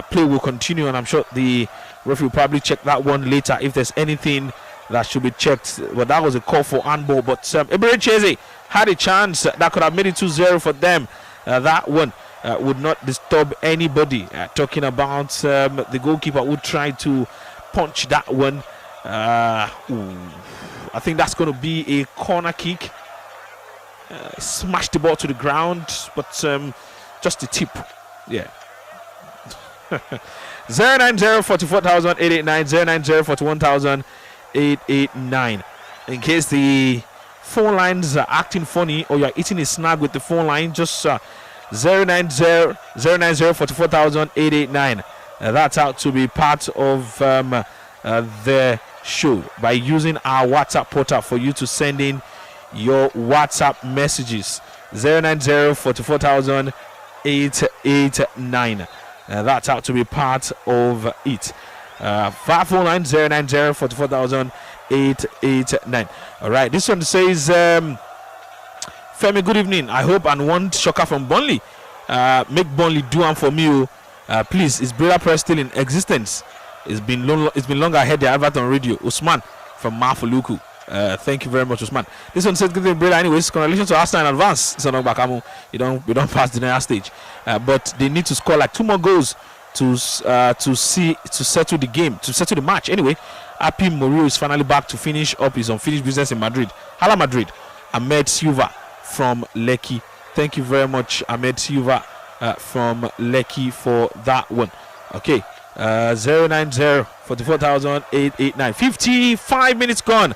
play will continue, and I'm sure the referee will probably check that one later if there's anything that should be checked. But that was a call for handball. But Eberechi had a chance that could have made it 2-0 for them. That one would not disturb anybody. Talking about the goalkeeper who tried to punch that one. I think that's going to be a corner kick. Smashed the ball to the ground, but just the tip. Yeah. 090 44889 090 41889. In case the phone lines are acting funny or you're eating a snack with the phone line, just 090 44889. That's out to be part of the show by using our WhatsApp portal for you to send in your WhatsApp messages. 090 44889. That's out to be part of it. 549 090 44889. All right, this one says, Femi, good evening. I hope and want shocker from Burnley. Make Burnley do one for me. Please, is Brother Press still in existence? It's been longer ahead the advert on radio. Usman from Mafuluku. Thank you very much, Usman. This one says, good evening, brother. Anyways, congratulations to Arsenal in advance. It's not Bakamu. We don't pass the next stage. But they need to score like 2 more goals to settle the game, to settle the match. Anyway, Happy Morio is finally back to finish up his unfinished business in Madrid. Hala Madrid. Ahmed Silva from Lekki. Thank you very much, Ahmed Silva from Lekki, for that one. Okay. 090 44,889. 55 minutes gone.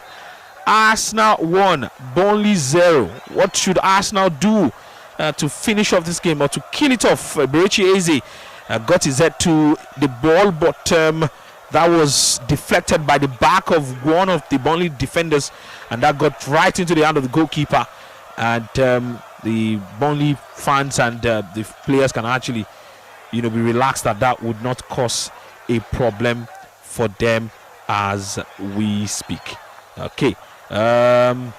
Arsenal 1, Burnley 0. What should Arsenal do to finish off this game or to kill it off? Berechi Eze got his head to the ball, but that was deflected by the back of one of the Burnley defenders, and that got right into the hand of the goalkeeper. And the Burnley fans and the players can actually, be relaxed that would not cause a problem for them as we speak. Okay. 090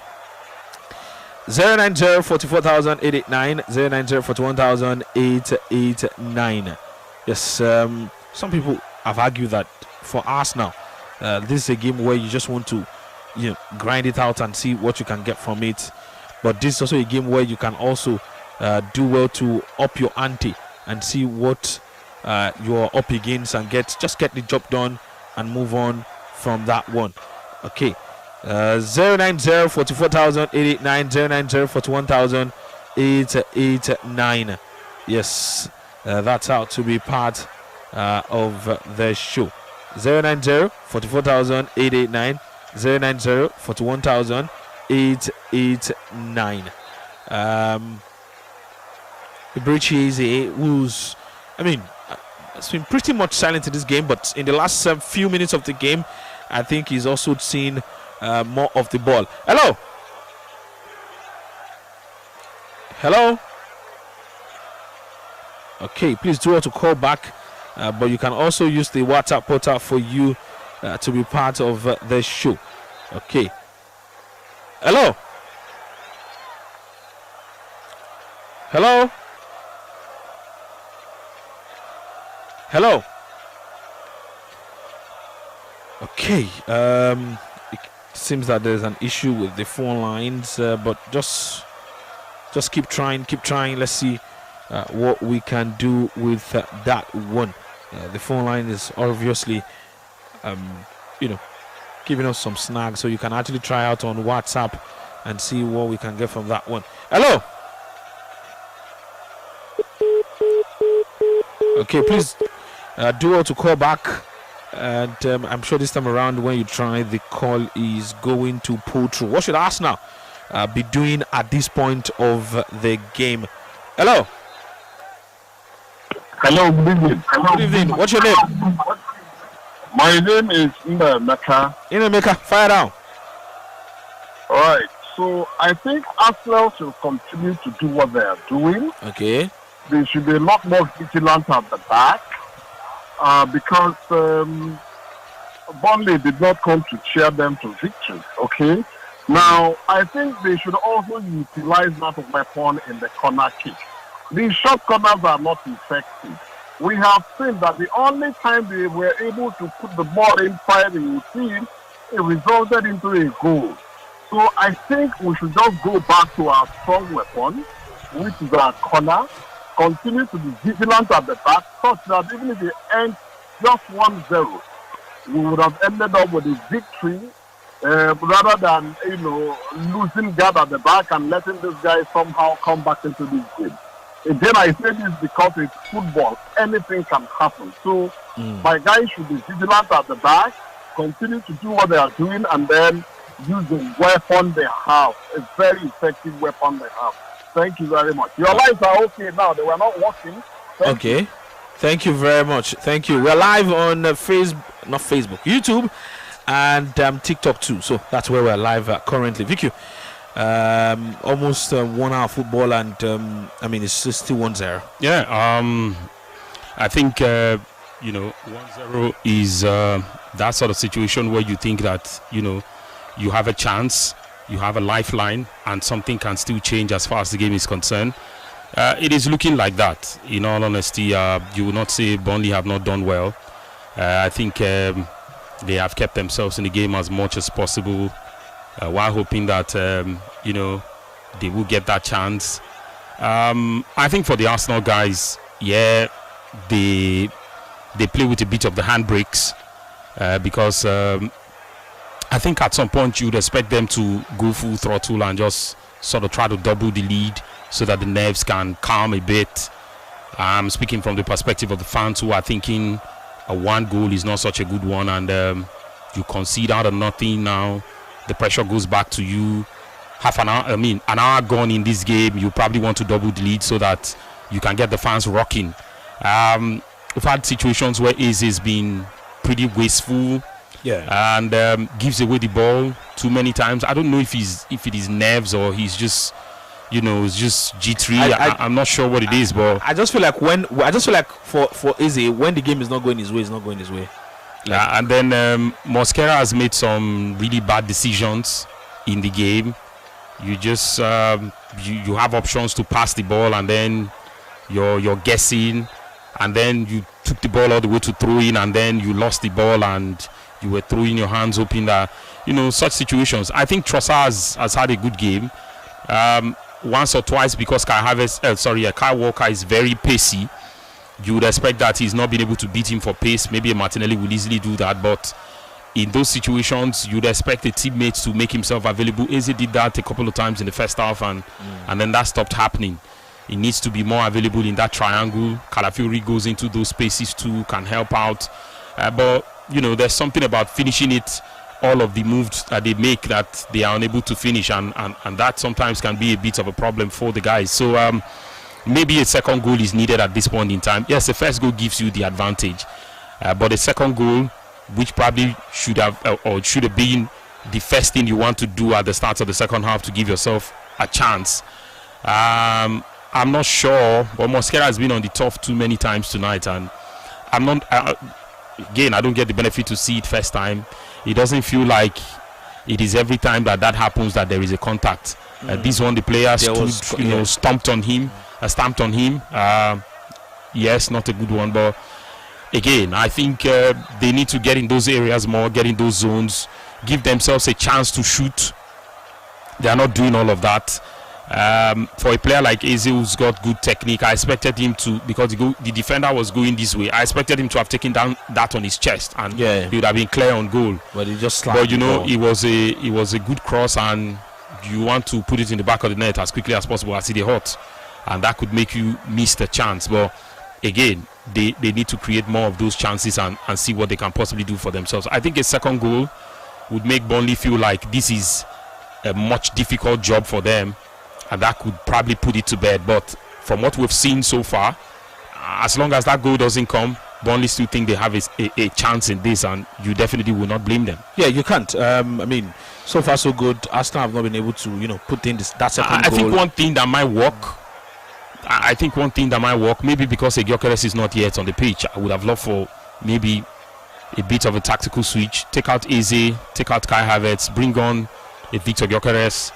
44,889, 090 41,889. Yes, some people have argued that for Arsenal, this is a game where you just want to, grind it out and see what you can get from it. But this is also a game where you can also do well to up your ante and see what you're up against and get the job done and move on from that one. Okay. 090 44,889, 090 41,889. Yes, that's how to be part of the show. 090 44,889, 090 41,889. Berechi Eze, who's, it's been pretty much silent in this game, but in the last few minutes of the game, I think he's also seen more of the ball. Hello. Okay, please do want to call back, but you can also use the WhatsApp portal for you to be part of the show. Okay. Hello. Okay. It seems that there's an issue with the phone lines, but just keep trying. Let's see what we can do with that one. The phone line is obviously, giving us some snags, so you can actually try out on WhatsApp and see what we can get from that one. Hello. Okay, please do want to call back, and I'm sure this time around when you try, the call is going to pull through. What should Arsenal be doing at this point of the game? Hello. Hello, good evening. Good evening. What's your name? My name is Meka. Meka, fire down. All right. So I think Arsenal should continue to do what they are doing. Okay. They should be a lot more vigilant at the back because Burnley did not come to cheer them to victory. Okay. Now I think they should also utilize that weapon in the corner kick. These short corners are not effective. We have seen that the only time they were able to put the ball inside the routine, it resulted into a goal. So I think we should just go back to our strong weapon, which is our corner, continue to be vigilant at the back, such that even if it ends just 1-0, we would have ended up with a victory rather than, losing guard at the back and letting this guy somehow come back into this game. Again, I say this because it's football. Anything can happen. So my guys should be vigilant at the back, continue to do what they are doing, and then use the weapon they have, a very effective weapon they have. Thank you very much. Your lights are okay now. They were not working. Thank you very much. Thank you. We're live on YouTube, and TikTok too. So that's where we're live currently. Vicky, almost 1 hour football, and it's still 1-0. Yeah. I think 1-0 is that sort of situation where you think that you have a chance, you have a lifeline, and something can still change as far as the game is concerned. It is looking like that. In all honesty, you will not say Burnley have not done well. I think they have kept themselves in the game as much as possible, while hoping that they will get that chance. I think for the Arsenal guys, they play with a bit of the handbrakes because I think at some point you'd expect them to go full throttle and just sort of try to double the lead so that the nerves can calm a bit. I'm speaking from the perspective of the fans who are thinking a one goal is not such a good one, and you concede out of nothing. Now the pressure goes back to you. An hour gone in this game, you probably want to double the lead so that you can get the fans rocking. We've had situations where Eze has been pretty wasteful, and gives away the ball too many times. I don't know if it is nerves or he's just, it's just jittery. I'm not sure what it is, but I just feel like for Eze, when the game is not going his way, it's not going his way. And then Mosquera has made some really bad decisions in the game. You just you have options to pass the ball, and then you're guessing, and then you took the ball all the way to throw in, and then you lost the ball and you were throwing your hands hoping that such situations. I think Trossard has had a good game once or twice, because Kyle Walker is very pacey. You would expect that he's not been able to beat him for pace. Maybe a Martinelli will easily do that, but in those situations, you'd expect a teammate to make himself available. Eze did that a couple of times in the first half, and then that stopped happening. He needs to be more available in that triangle. Calafiori goes into those spaces too, can help out. But, there's something about finishing it, all of the moves that they make, that they are unable to finish, and that sometimes can be a bit of a problem for the guys. So maybe a second goal is needed at this point in time. Yes, the first goal gives you the advantage, but the second goal, which probably should have been the first thing you want to do at the start of the second half to give yourself a chance. I'm not sure, but Mosquera has been on the turf too many times tonight, and I'm not. Again, I don't get the benefit to see it first time. It doesn't feel like it is every time that happens that there is a contact. This one, the player stamped on him. Yes, not a good one, but. Again, I think they need to get in those areas more, get in those zones, give themselves a chance to shoot. They are not doing all of that. For a player like Eze, who's got good technique, I expected him to, because the defender was going this way, I expected him to have taken down that on his chest, and he would have been clear on goal. But he just it was a good cross, and you want to put it in the back of the net as quickly as possible as it is hot, and that could make you miss the chance. But again, they need to create more of those chances and see what they can possibly do for themselves. I think a second goal would make Burnley feel like this is a much difficult job for them, and that could probably put it to bed. But from what we've seen so far, as long as that goal doesn't come, Burnley still think they have a chance in this, and you definitely will not blame them. Yeah, you can't. So far so good. Arsenal have not been able to put in that second goal. I think one thing that might work, maybe because Gyökeres is not yet on the pitch, I would have loved for maybe a bit of a tactical switch. Take out Eze, take out Kai Havertz, bring on a Victor Gyökeres,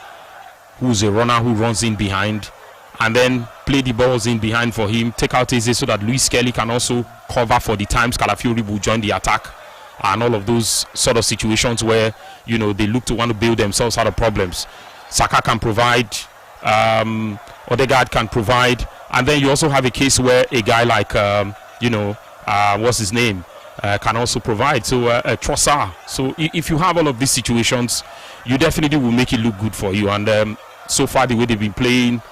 who's a runner who runs in behind, and then play the balls in behind for him. Take out Eze so that Luis Kelly can also cover for the times Calafiori will join the attack, and all of those sort of situations where they look to want to build themselves out of problems. Saka can provide. Odegaard can provide, and then you also have a case where a guy like what's his name can also provide. So Trossard. So if you have all of these situations, you definitely will make it look good for you. And so far, the way they've been playing,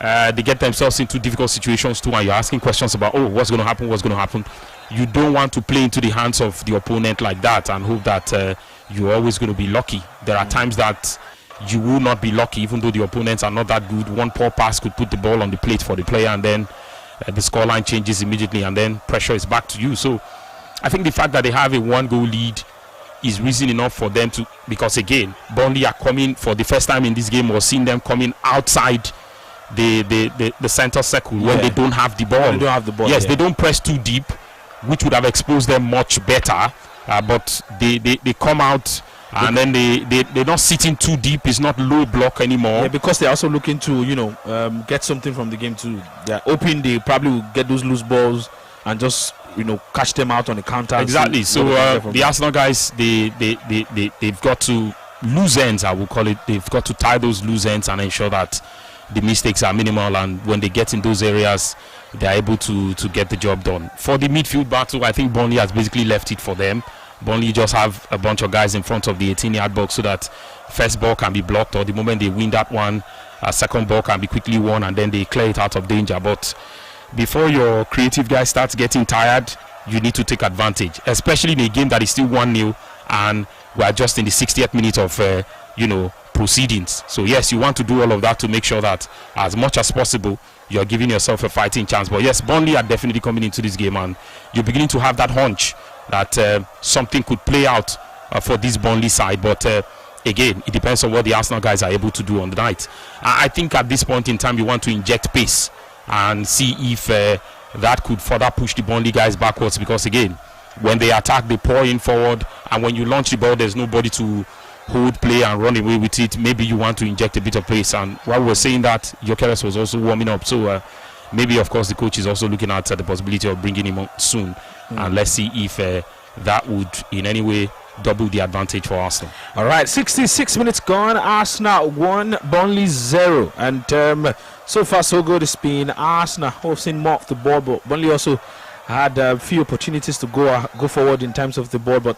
they get themselves into difficult situations too, and you're asking questions about what's going to happen. You don't want to play into the hands of the opponent like that and hope that you're always going to be lucky. There are times that you will not be lucky, even though the opponents are not that good. One poor pass could put the ball on the plate for the player, and then the scoreline changes immediately, and then pressure is back to you. So I think the fact that they have a one-goal lead is reason enough for them to, because again, Burnley are coming for the first time in this game, or seeing them coming outside the center circle when they don't have the ball. They don't have the ball. Yes, they don't press too deep, which would have exposed them much better. But they come out. And then they're not sitting too deep. It's not low block anymore. Yeah, because they're also looking to get something from the game too. They're hoping they probably will get those loose balls and just catch them out on the counter. Exactly. So the Arsenal guys, they've got to loose ends, I will call it. They've got to tie those loose ends and ensure that the mistakes are minimal, and when they get in those areas, they're able to get the job done. For the midfield battle, I think Burnley has basically left it for them. Burnley just have a bunch of guys in front of the 18-yard box so that first ball can be blocked, or the moment they win that one, second ball can be quickly won, and then they clear it out of danger. But before your creative guy starts getting tired, you need to take advantage, especially in a game that is still 1-0 and we are just in the 60th minute of proceedings. So yes, you want to do all of that to make sure that as much as possible you're giving yourself a fighting chance. But yes, Burnley are definitely coming into this game, and you're beginning to have that hunch that something could play out for this Burnley side. But again, it depends on what the Arsenal guys are able to do on the night. I think at this point in time, you want to inject pace and see if that could further push the Burnley guys backwards, because again, when they attack, they pour in forward, and when you launch the ball, there's nobody to hold play and run away with it. Maybe you want to inject a bit of pace, and while we were saying that, Gyökeres was also warming up, so maybe of course the coach is also looking at the possibility of bringing him up soon, and let's see if that would in any way double the advantage for Arsenal. All right, 66 minutes gone. Arsenal 1, Burnley 0, and so far so good. It's been Arsenal hosting more of the ball, but Burnley also had a few opportunities to go forward in terms of the ball, but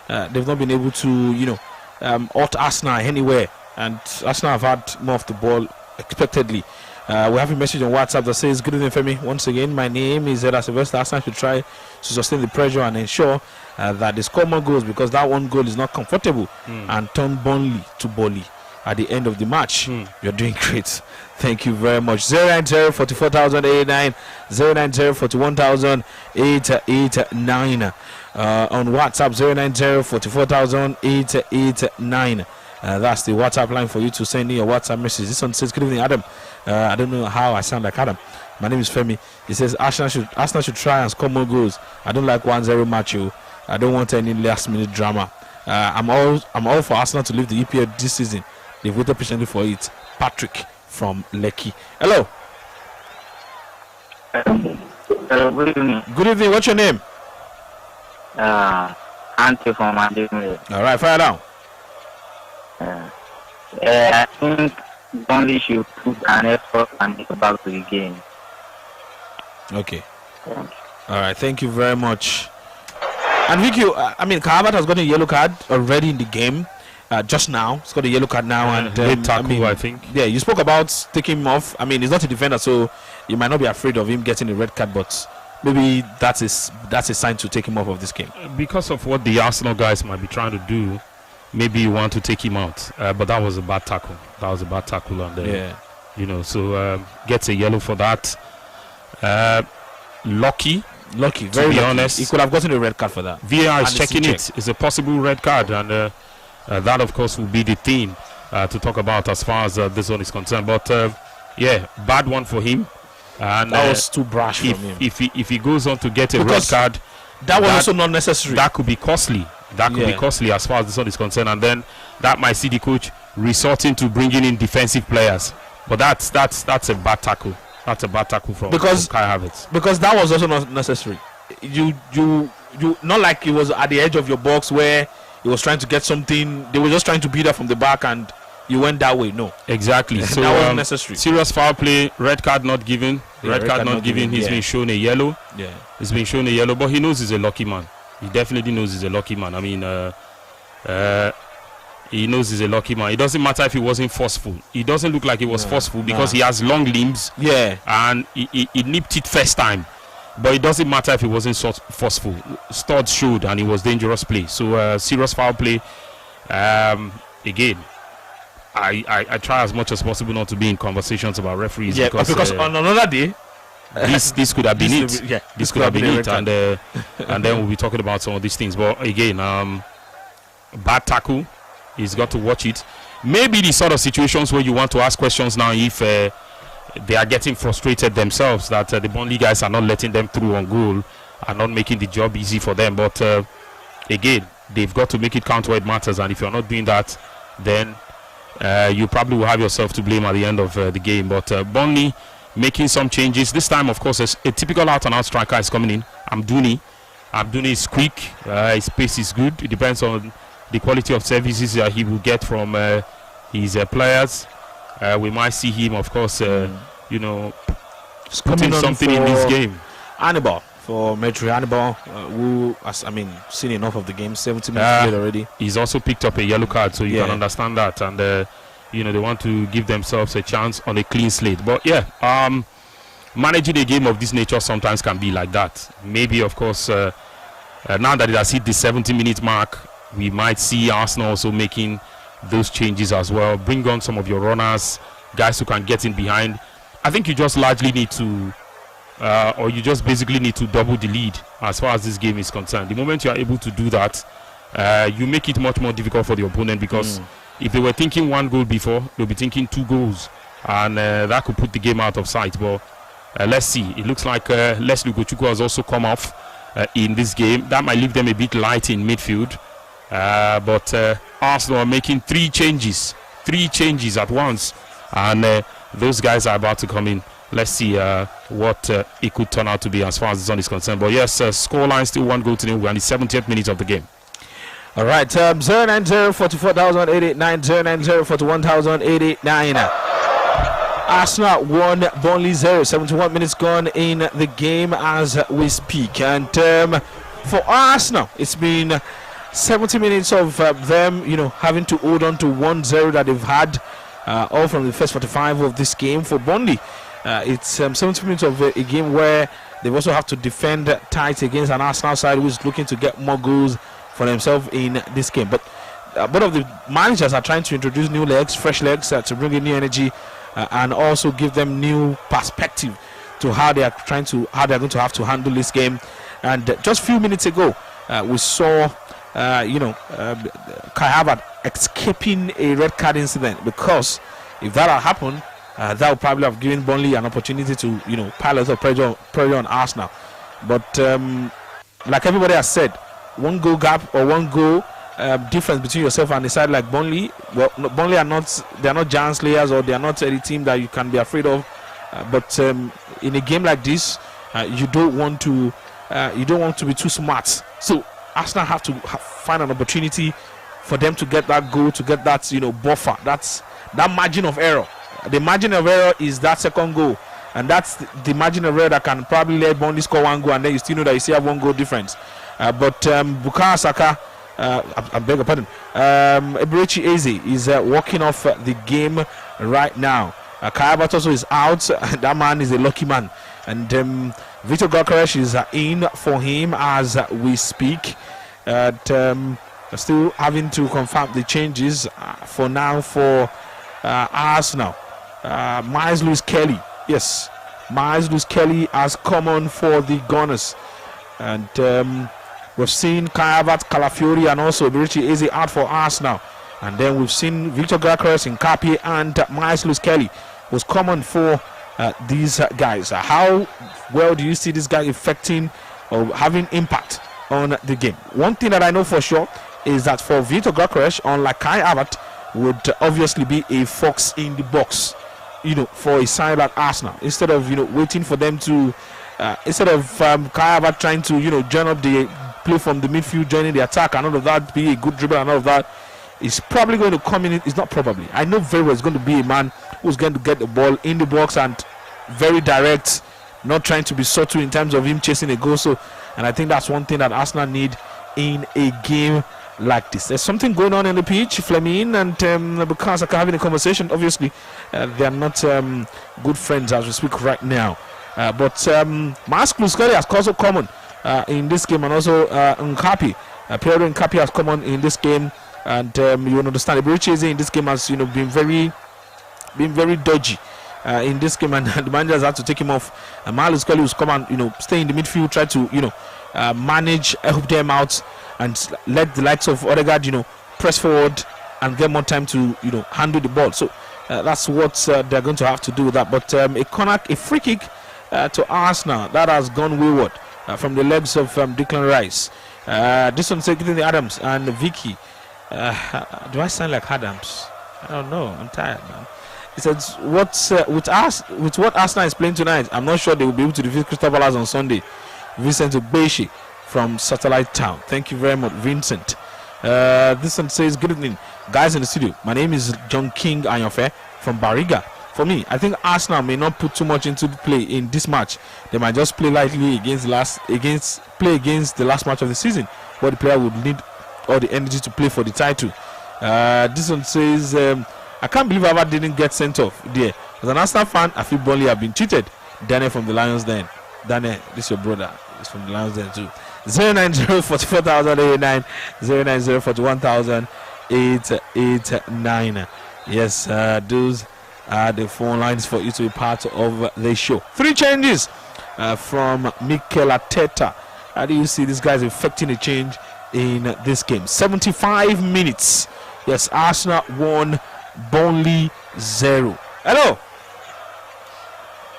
they've not been able to out Arsenal anywhere, and Arsenal have had more of the ball expectedly. We have a message on WhatsApp that says, "Good evening, Femi. Once again, my name is Eda Sylvester. Arsenal should try to sustain the pressure and ensure that they score more goals, because that one goal is not comfortable, and turn Burnley to Burnley at the end of the match." You're doing great. Thank you very much. 090 44,889 090 41,889 on WhatsApp. 090 44,889. That's the WhatsApp line for you to send in your WhatsApp message. This one says, "Good evening, Adam. I don't know how I sound like Adam. My name is Femi. He says Arsenal should try and score more goals. I don't like 1-0 match. I don't want any last minute drama. I'm all for Arsenal to leave the EPL this season. They've waited patiently for it." Patrick from Lekki. Hello. Good evening. Good evening. What's your name? Auntie from Ademile. All right, fire down. I think Burnley should put an effort and get back to the game. Okay. Thank you. All right. Thank you very much. And Vicky, Kahabat has got a yellow card already in the game. Just now, he's got a yellow card now, and late tackle, I think. Yeah, you spoke about taking him off. He's not a defender, so you might not be afraid of him getting a red card, but maybe that's a sign to take him off of this game. Because of what the Arsenal guys might be trying to do, maybe you want to take him out. But that was a bad tackle. And so gets a yellow for that. Lucky, very honest. He could have gotten a red card for that. VAR is checking it. It's a possible red card, and that, of course, will be the theme to talk about as far as this one is concerned. But bad one for him. And that was too brash from him. If he goes on to get a red card, that was also not necessary. That could be costly. Be costly as far as this one is concerned, and then that might see the coach resorting to bringing in defensive players. But that's a bad tackle. That's a bad tackle from Kai Havertz. Because that was also not necessary. You not like it was at the edge of your box where he was trying to get something. They were just trying to beat up from the back, and you went that way. No, exactly. So that wasn't necessary. Serious foul play, red card not given. Red card not given. He's been shown a yellow. Yeah, he's been shown a yellow, but he knows he's a lucky man. He definitely knows he's a lucky man. He knows he's a lucky man. It doesn't matter if he wasn't forceful. He doesn't look like he was forceful because he has long limbs. Yeah, and he nipped it first time. But it doesn't matter if he wasn't forceful. Studs showed, and it was dangerous play. So serious foul play. Again, I try as much as possible not to be in conversations about referees. Yeah, because on another day, this could have been it. This could have been it, and then we'll be talking about some of these things. But again, bad tackle. He's got to watch it. Maybe the sort of situations where you want to ask questions now if they are getting frustrated themselves that the Burnley guys are not letting them through on goal and not making the job easy for them. But again, they've got to make it count where it matters. And if you're not doing that, then you probably will have yourself to blame at the end of the game. But Burnley making some changes. This time, of course, a typical out-and-out striker is coming in. Amdouni is quick. His pace is good. It depends on the quality of services he will get from his players. We might see him, of course, putting something in this game. Hannibal for Metro Hannibal, who has seen enough of the game. 70 minutes played already. He's also picked up a yellow card, so you can understand that. And they want to give themselves a chance on a clean slate. But managing a game of this nature sometimes can be like that. Maybe, of course, now that it has hit the 70-minute mark, we might see Arsenal also making those changes as well. Bring on some of your runners, guys who can get in behind. I think you just largely need to, or you just basically need to double the lead as far as this game is concerned. The moment you are able to do that, you make it much more difficult for the opponent, because if they were thinking 1 goal before, they'll be thinking 2 goals, and that could put the game out of sight. But let's see. It looks like Leslie Ugochukwu has also come off in this game. That might leave them a bit light in midfield. But Arsenal are making 3 changes at once, and those guys are about to come in. Let's see what it could turn out to be as far as this one is concerned. But yes, scoreline still 1-0. We're in the 70th minute of the game. All right, 090 44,889, 090 41,889. Arsenal 1, Burnley 0. 71 minutes gone in the game as we speak. And for Arsenal, it's been 70 minutes of them, having to hold on to 1-0 that they've had all from the first 45 of this game. For Burnley, it's 70 minutes of a game where they also have to defend tight against an Arsenal side who is looking to get more goals for themselves in this game. But both of the managers are trying to introduce new legs, fresh legs, to bring in new energy and also give them new perspective to how they're going to have to handle this game. And just a few minutes ago, we saw Kai Havertz escaping a red card incident, because if that had happened, that would probably have given Burnley an opportunity to pile a lot of pressure on Arsenal. But like everybody has said, 1 goal gap or 1 goal difference between yourself and a side like Burnley. Well, Burnley are not giant slayers, or they are not any team that you can be afraid of. But in a game like this, you don't want to be too smart. So Arsenal have to find an opportunity for them to get that goal, to get that buffer. That's that margin of error. The margin of error is that second goal, and that's the margin of error that can probably let Burnley score 1 goal, and then you still know that you still have 1 goal difference. But Bukayo Saka, I beg your pardon, Eberechi Eze is walking off the game right now. Kai Havertz also is out. That man is a lucky man. And Victor Gyökeres is in for him as we speak. Still having to confirm the changes for now for Arsenal. Miles Lewis Kelly. Yes, Miles Lewis Kelly has come on for the Gunners. And we've seen Kai Havertz, Calafiori, and also Eberechi Eze out for Arsenal. And then we've seen Victor Gyökeres, Nkapie, and Miles Lewis Kelly was common for these guys. How well do you see this guy affecting or having impact on the game? One thing that I know for sure is that for Victor Gyökeres, unlike Kai Havertz, would obviously be a fox in the box, for a side like Arsenal. Instead of waiting for them to, instead of Kai Havertz trying to join up the play from the midfield, joining the attack, and all of that, be a good dribble and all of that. He's probably going to come in. It's not probably. I know very well it's going to be a man who's going to get the ball in the box and very direct, not trying to be subtle in terms of him chasing a goal. So, and I think that's one thing that Arsenal need in a game like this. There's something going on in the pitch. Fleming and Bukayo Saka having a conversation. Obviously, they are not good friends as we speak right now. But Miles Lewis Kelly has also come on in this game, and also Nkapie. Pierre Nkapie has come on in this game. And you will understand Eberechi Eze in this game has been very dodgy in this game, and the managers had to take him off. And Miles Kelly was come and stay in the midfield, try to manage, help them out, and let the likes of Odegaard press forward and get more time to handle the ball. So that's what they're going to have to do with that. But a free kick to Arsenal that has gone wayward from the legs of Declan Rice. This one's taking the Adams and Vicky. Do I sound like Adams? I don't know. I'm tired, man. He says, with what Arsenal is playing tonight, I'm not sure they will be able to defeat Crystal Palace on Sunday. Vincent Obeshi from Satellite Town. Thank you very much, Vincent. This one says, good evening, guys in the studio. My name is John King Ayanfe from Bariga. For me, I think Arsenal may not put too much into the play in this match. They might just play lightly against the last match of the season, where the player would need all the energy to play for the title. This one says, I can't believe Havertz didn't get sent off there. As an Arsenal fan, I feel Burnley have been cheated. Daniel from the Lions Den. Daniel, this is your brother. He's from the Lions Den too. 090 44,089 090 41,889. Yes, those are the phone lines for you to be part of the show. 3 changes from Mikel Arteta. How do you see these guys effecting a change in this game? 75 minutes. Yes, Arsenal 1, Burnley 0. Hello.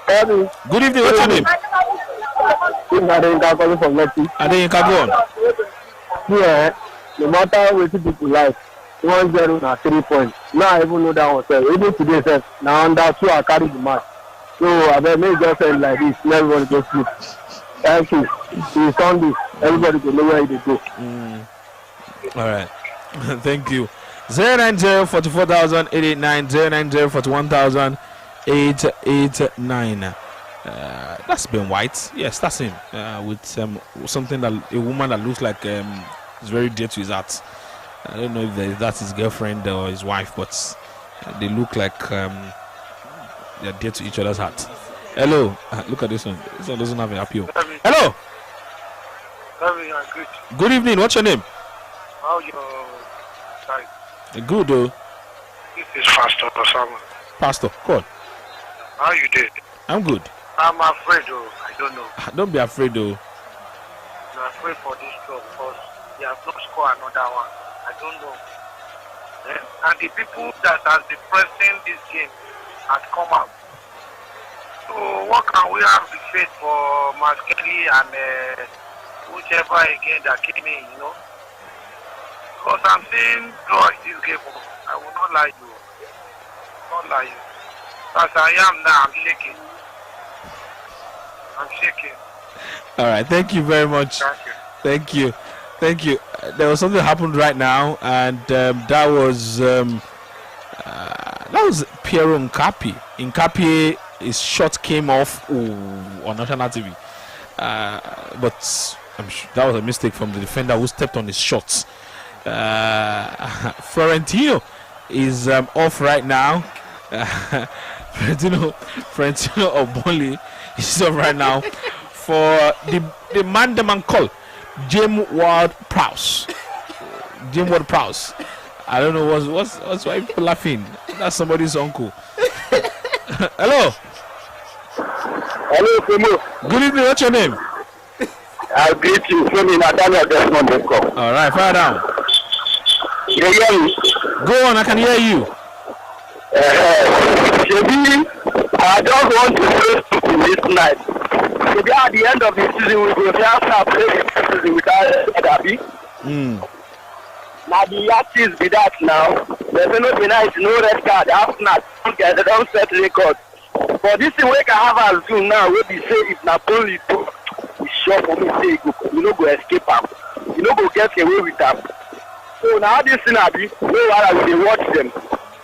Good evening. What's your name? Adeyinka, go on. Yeah, no matter what people like, 1-0 na 3 points. Now I even know that one. So even today, sir, now under 2 I carry the match. So I may just say like this, everybody go sleep. Thank you. It's Sunday. Everybody go know where they go. All right. Thank you. 090 44,889 090 41,889. That's Ben White. Yes, that's him. With something that a woman that looks like is very dear to his heart. I don't know if that's his girlfriend or his wife, but they look like they're dear to each other's heart. Hello. Look at this one. This one doesn't have an appeal. Hello. Good evening. What's your name? How your side? Good. This is Pastor Osama. Pastor, go on. How you did? I'm good. I'm afraid, though. I don't know. Don't be afraid, though. I'm afraid for this job because they have not scored another one. I don't know. And the people that has been pressing this game has come out. So what can we have the faith for Kelly and whichever again that came in, you know? Because I'm seeing draw this game. I will not lie to you. Not lie you. As I am now, I'm shaking. I'm shaking. All right. Thank you very much. Thank you. Thank you. There was something that happened right now, and that was Piero Nkapi. Nkapi, his shot came off on national TV, but I'm sure that was a mistake from the defender who stepped on his shots. Florentino is off right now. Florentino of Burnley is off right now for the man call James Ward-Prowse. James Ward-Prowse. I don't know what's why people laughing. That's somebody's uncle. Hello. Hello, Femo. Good evening. What's your name? I'll greet you. Femi Natanya Desmond Desco. All right, fire down. You hear me? Go on, I can hear you. Shebi, I just want to say something this night. Shebi, at the end of the season, we will have to play the season without Derby. Now the artists be that now. There's no penalty, no red card. Arsenal don't set records. But this thing we can have as soon now, we be say if Napoli do, it's sure for me say you no go escape am. You no go get away with am. So now this thing be no wahala we dey watch them.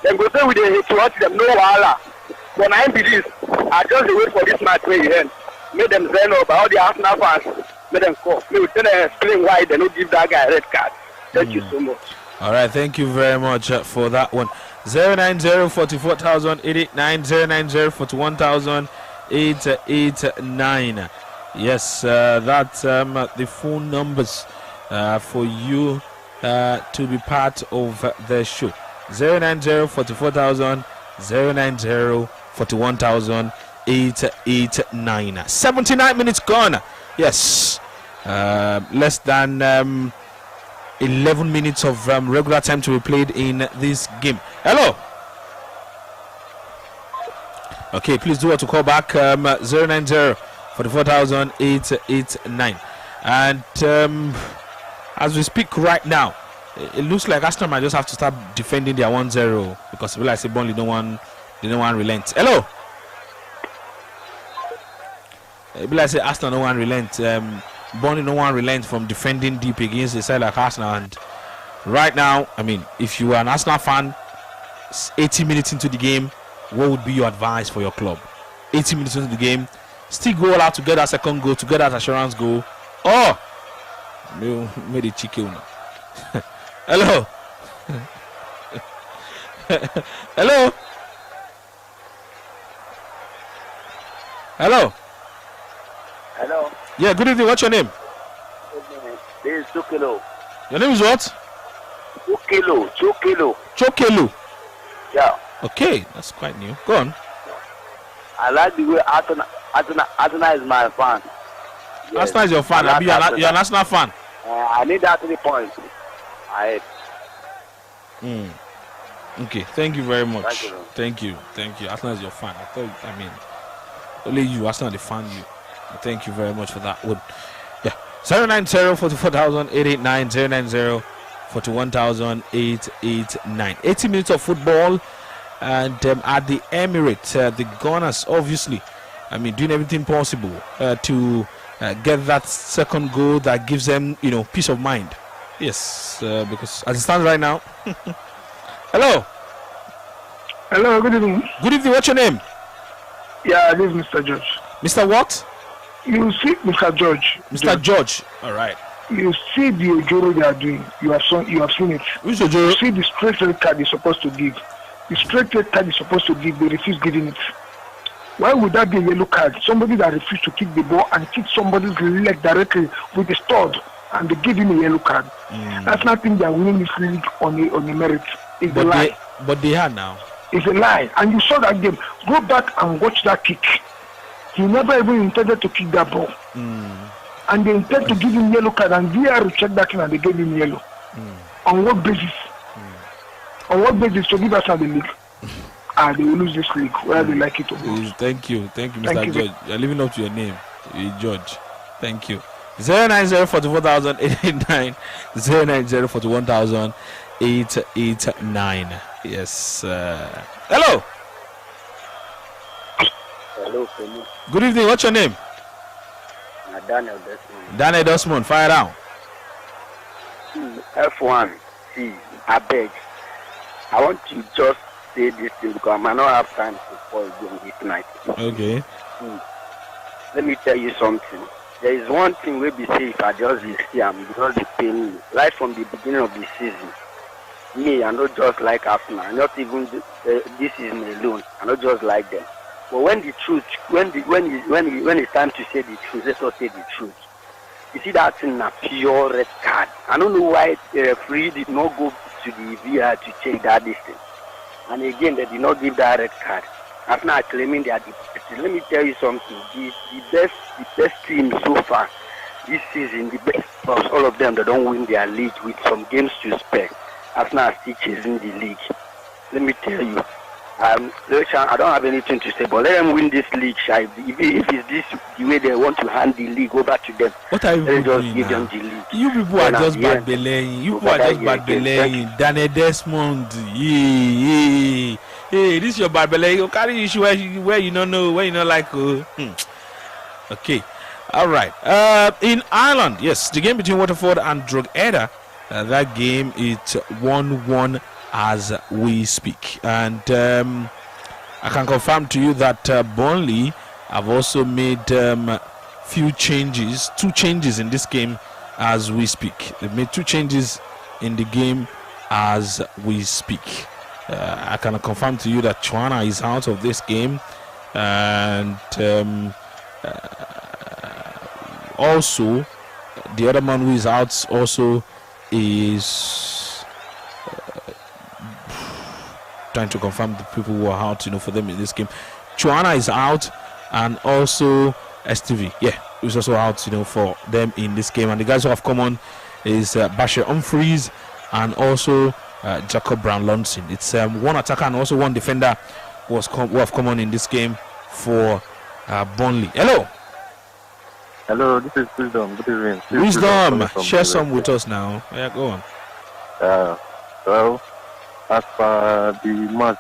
Dem go say we dey hate watch them, no wahala. But I be this. I just dey wait for this match wey e end. Make them stand up, all the Arsenal fans, make them call. Make we tell them explain why they don't give that guy a red card. Thank you so much. All right, thank you very much for that one. 090 44,889 090 41,889. Yes, that's the phone numbers for you to be part of the show. 090 44,000 090 41,889. 79 minutes gone. Yes, less than 11 minutes of regular time to be played in this game. Hello. Okay, please do want to call back 090 44,889. And as we speak right now, it looks like Arsenal might just have to start defending their 1-0 because like I say, Burnley don't want relent. Hello. Like I say, Arsenal don't want relent. Burnley don't want relent from defending deep against a side like Arsenal. And right now, I mean, if you are an Arsenal fan, 80 minutes into the game, what would be your advice for your club? 80 minutes into the game, still go all out to get that second goal, to get that assurance goal. Oh, made it chicken. Hello. Hello. Hello. Hello. Yeah, good evening. What's your name? This is Chokelo. Your name is what? Chokelo. Chokelu. Yeah. Okay, that's quite new. Go on. I like the way Arsenal is my fan. Yes. Arsenal is your fan. You're a national fan. I need that 3 points. Okay, thank you very much. Thank you. Thank you. Arsenal is your fan. Only you, Arsenal, they fan you. Thank you very much for that one. Yeah, 090 44,889 090 41,889. 80 minutes of football, and at the Emirates, the Gunners obviously, doing everything possible to get that second goal that gives them, peace of mind. Yes, because as it stands right now. Hello. Hello, good evening. Good evening. What's your name? Yeah, this is Mr. George. Mr. What? You see, Mr. George. Mr. George. All right. You see the Ojoro they are doing. You have seen it. Which Ojoro? You see the straight red card they're supposed to give. The straight red card they're supposed to give, they refuse giving it. Why would that be a yellow card? Somebody that refused to kick the ball and kick somebody's leg directly with the stud, and they give him a yellow card. That's nothing they are winning this league on a merit. It's a lie. But they are now. It's a lie. And you saw that game. Go back and watch that kick. He never even intended to kick that ball. And they intend to give him yellow card, and VAR checked that in and they gave him yellow. On what basis? On what basis to give us the league? They will lose this league, whether they like it or not. Thank you, Mr. George. You're living up to your name, George. Thank you. 090 44,889 090 41,889. Yes. Hello. Hello, Femi. Good evening. What's your name? Daniel Desmond. Daniel Desmond. Fire down. F1. See, I beg. I want to just say this thing because I might not have time to call again this night. Okay. Let me tell you something. There is one thing we be say if I just see am because they pay me right from the beginning of the season. Me, I not just like Arsenal, not even this season alone. I not just like them. But when the truth, when it's time to say the truth, let's not say the truth. You see that in a pure red card. I don't know why the referee did not go to the VAR to check that distance. And again, they did not give that red card. Arsenal claiming they are the. Let me tell you something. The best team so far this season, the best of all of them, they don't win their league with some games to spare. Arsenal are still chasing the league. Let me tell you. I don't have anything to say, but let them win this league. If it's this the way they want to hand the league over to them, what are you let just give them the league. You people are just bad belaying. You people are just bad belaying. Daniel Desmond. Hey, this is your bad belaying. You carry issue where you don't know, where you not like. Okay. All right. In Ireland, yes, the game between Waterford and Drogheda, that game is 1-1 as we speak, and I can confirm to you that Burnley have also made two changes in this game as we speak. They've made 2 changes in the game as we speak. I can confirm to you that Chuana is out of this game, and also the other man who is out also is trying to confirm the people who are out, for them in this game. Chuana is out, and also STV, who's also out, for them in this game. And the guys who have come on is Bashir Humphreys and also Jacob Brown-Lunson. It's one attacker and also one defender who have come on in this game for Burnley. Hello. Hello, this is Wisdom. Good evening. Wisdom, share some with us now. Yeah, go on. Well, as per the match,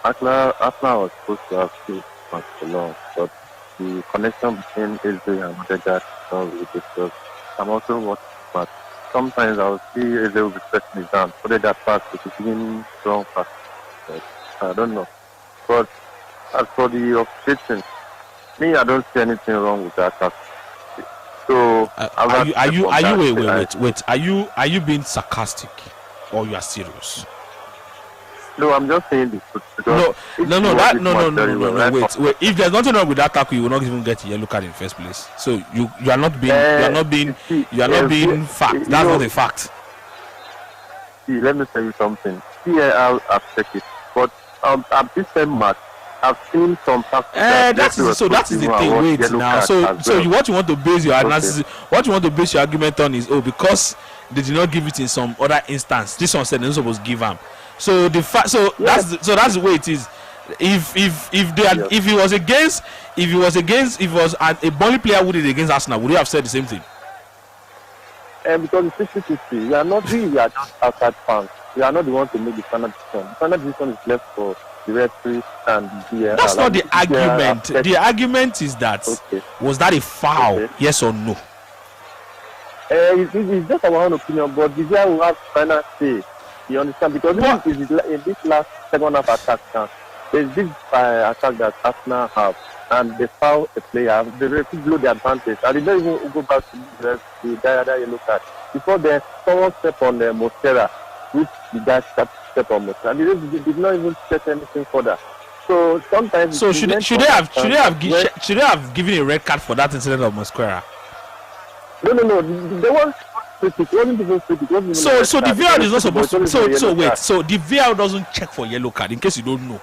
Arsenal was supposed to have 2 matches along, but the connection between Eze and Odegaard is not really good. I'm also watching the match. Sometimes I'll see Eze will be pressing his hand, Odegaard pass, which is giving strong pass. I don't know. But as for the officiating, me, I don't see anything wrong with that. So wait. Are you being sarcastic or you are serious? No, I'm just saying this. No. Wait. If there's nothing wrong with that tackle, you will not even get a yellow card in the first place. So you are not being fact. That's not a fact. See, let me tell you something. CAR have checked it, but at this same match, I've seen some tackles. That is the thing. Wait now. What you want to base your analysis, what you want to base your argument on is because they did not give it in some other instance. This one said they're not supposed to give them. So that's the way it is. If it was a Burnley player who did it against Arsenal, would you have said the same thing? Because it's 50-50. We are just outside fans. We are not the ones to make the final decision. The final decision is left for the referee and the That's not the argument. The argument is that was that a foul? Okay. Yes or no? It's just our own opinion, but the VAR will have final say. You understand? Because in this last second half attack, there's this attack that Arsenal have, and they foul a player. They referee blow the advantage, and they don't even go back to the other yellow card. Before then, someone step on the Mosquera, which the guy step on Mosquera, and they did not even check anything further. So sometimes. So should they have given a red card for that incident of Mosquera? No. They weren't. So the VAR is not supposed to. So the VAR doesn't check for yellow card. In case you don't know,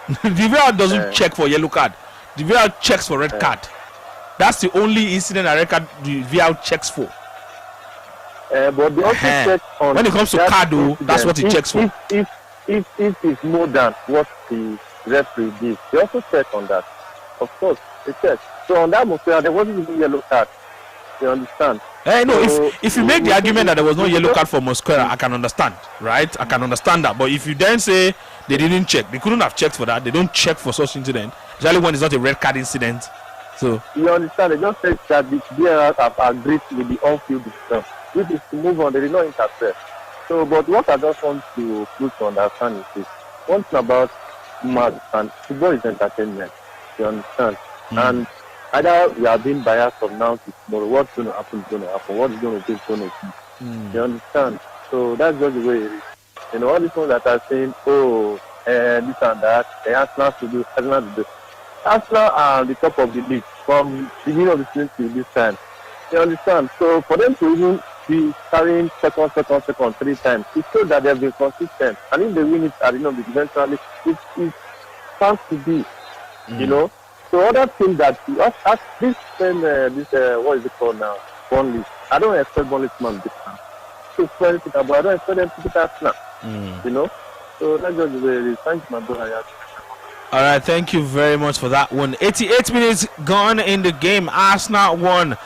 the VAR doesn't check for yellow card. The VAR checks for red card. That's the only incident a red card the VAR checks for. But they also check on when it comes to card, that's what it checks for. If it's more than what the referee did, they also check on that. Of course, they check. So on that Mosquera, there wasn't even yellow card. You understand? If you make the argument that there was no yellow card for Mosquera, I can understand, right? I can understand that. But if you then say they didn't check, they couldn't have checked for that. They don't check for such incident, especially when it's not a red card incident. So you understand? They just said that the players have agreed with the on-field decision, which is to move on. They did not interfere. So, but what I just want to understand is this: one thing about match and football is entertainment. You understand? And either we are being biased from now to tomorrow. What's going to happen is going to happen. What's going to be is going to be. You understand? So that's just the way it is. You know, all these ones that are saying, this and that, Arsenal to do, Arsenal to do. Arsenal are the top of the league from the beginning of the season to this time. You understand? So for them to even be carrying second 3 times, it shows that they have been consistent. And if they win it at the end of the eventually, it stands to be. You know? So other things that what is it called now? Burnley. I don't expect Burnley to man this time. So I don't expect them to beat Arsenal. You know? So that's just the way it is. Thank you, my brother. All right, thank you very much for that one. 88 minutes gone in the game. Arsenal 1,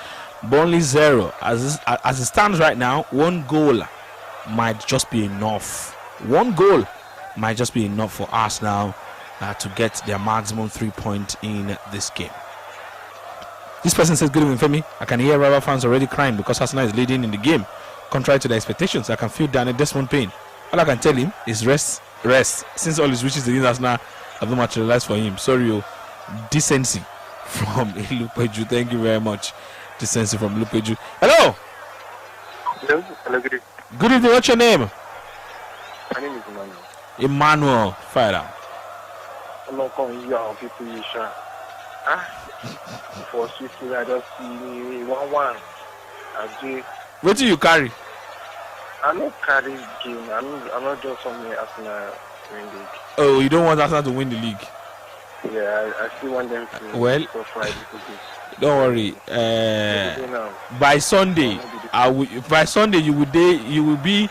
Burnley 0. As it stands right now, 1 goal might just be enough. 1 goal might just be enough for Arsenal to get their maximum 3 points in this game. This person says, good evening, Femi. I can hear rival fans already crying because Arsenal is leading in the game. Contrary to their expectations, I can feel Daniel Desmond pain. All I can tell him is rest. Since all his wishes against Arsenal have not materialized for him. Sorry, decency from Lupeju. Thank you very much. Decency from Lupeju. Hello. Hello, good evening. Good evening. What's your name? My name is Emmanuel. Emmanuel. Fire out. I'm not calling you out people you sure. For Swiss, I just see 1-1. What do you carry? I'm not carrying game. I'm not just somewhere Arsenal win league. Oh, you don't want Arsenal to win the league? Yeah, I still want them to go for it. Don't worry. By Sunday, you will be.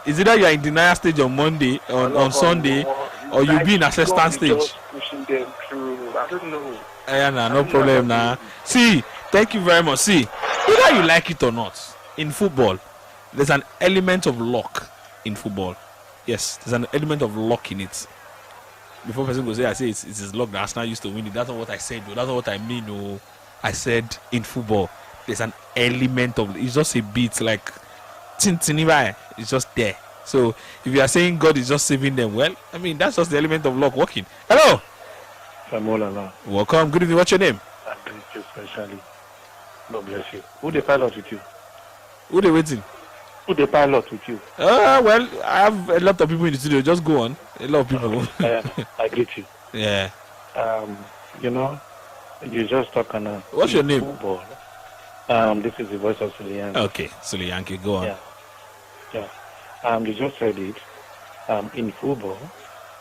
Is it that you are in denial stage on Monday on Sunday, or you'll be in assistant stage? Pushing them through. I don't know. No problem now. See, thank you very much. See, either you like it or not, in football, there's an element of luck in football. Yes, there's an element of luck in it. Before person goes, I say it's his luck that Arsenal used to win it. That's not what I said. That's not what I mean. No, I said in football, there's an element of. It's just a bit like, it's just there. So if you are saying God is just saving them, well, I mean that's just the element of luck working. Hello. Samuel. Welcome. Good evening. What's your name? I greet you specially. God bless you. Who the pilot with you? Who they waiting? Who the pilot with you? Well, I have a lot of people in the studio. Just go on. A lot of people. I greet you. Yeah. You know, you just talk on What's your name? Football. This is the voice of Suliyan. Okay, Suliyanki, go on. Yeah. You just said it. In football,